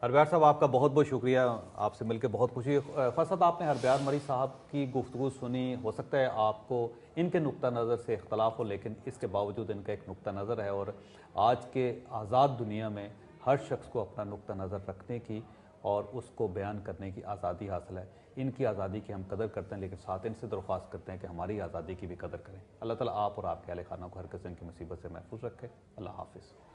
ہربیار صاحب آپ کا بہت بہت شکریہ، آپ سے مل کے بہت خوشی. فرصت آپ نے ہربیار مری صاحب کی گفتگو سنی، ہو سکتا ہے آپ کو ان کے نقطہ نظر سے اختلاف ہو، لیکن اس کے باوجود ان کا ایک نقطہ نظر ہے، اور آج کے آزاد دنیا میں ہر شخص کو اپنا نقطہ نظر رکھنے کی اور اس کو بیان کرنے کی آزادی حاصل ہے. ان کی آزادی کی ہم قدر کرتے ہیں، لیکن ساتھ ان سے درخواست کرتے ہیں کہ ہماری آزادی کی بھی قدر کریں. اللہ تعالیٰ آپ اور آپ کے اہل خانہ کو ہر قسم کی مصیبت سے محفوظ رکھے. اللہ حافظ.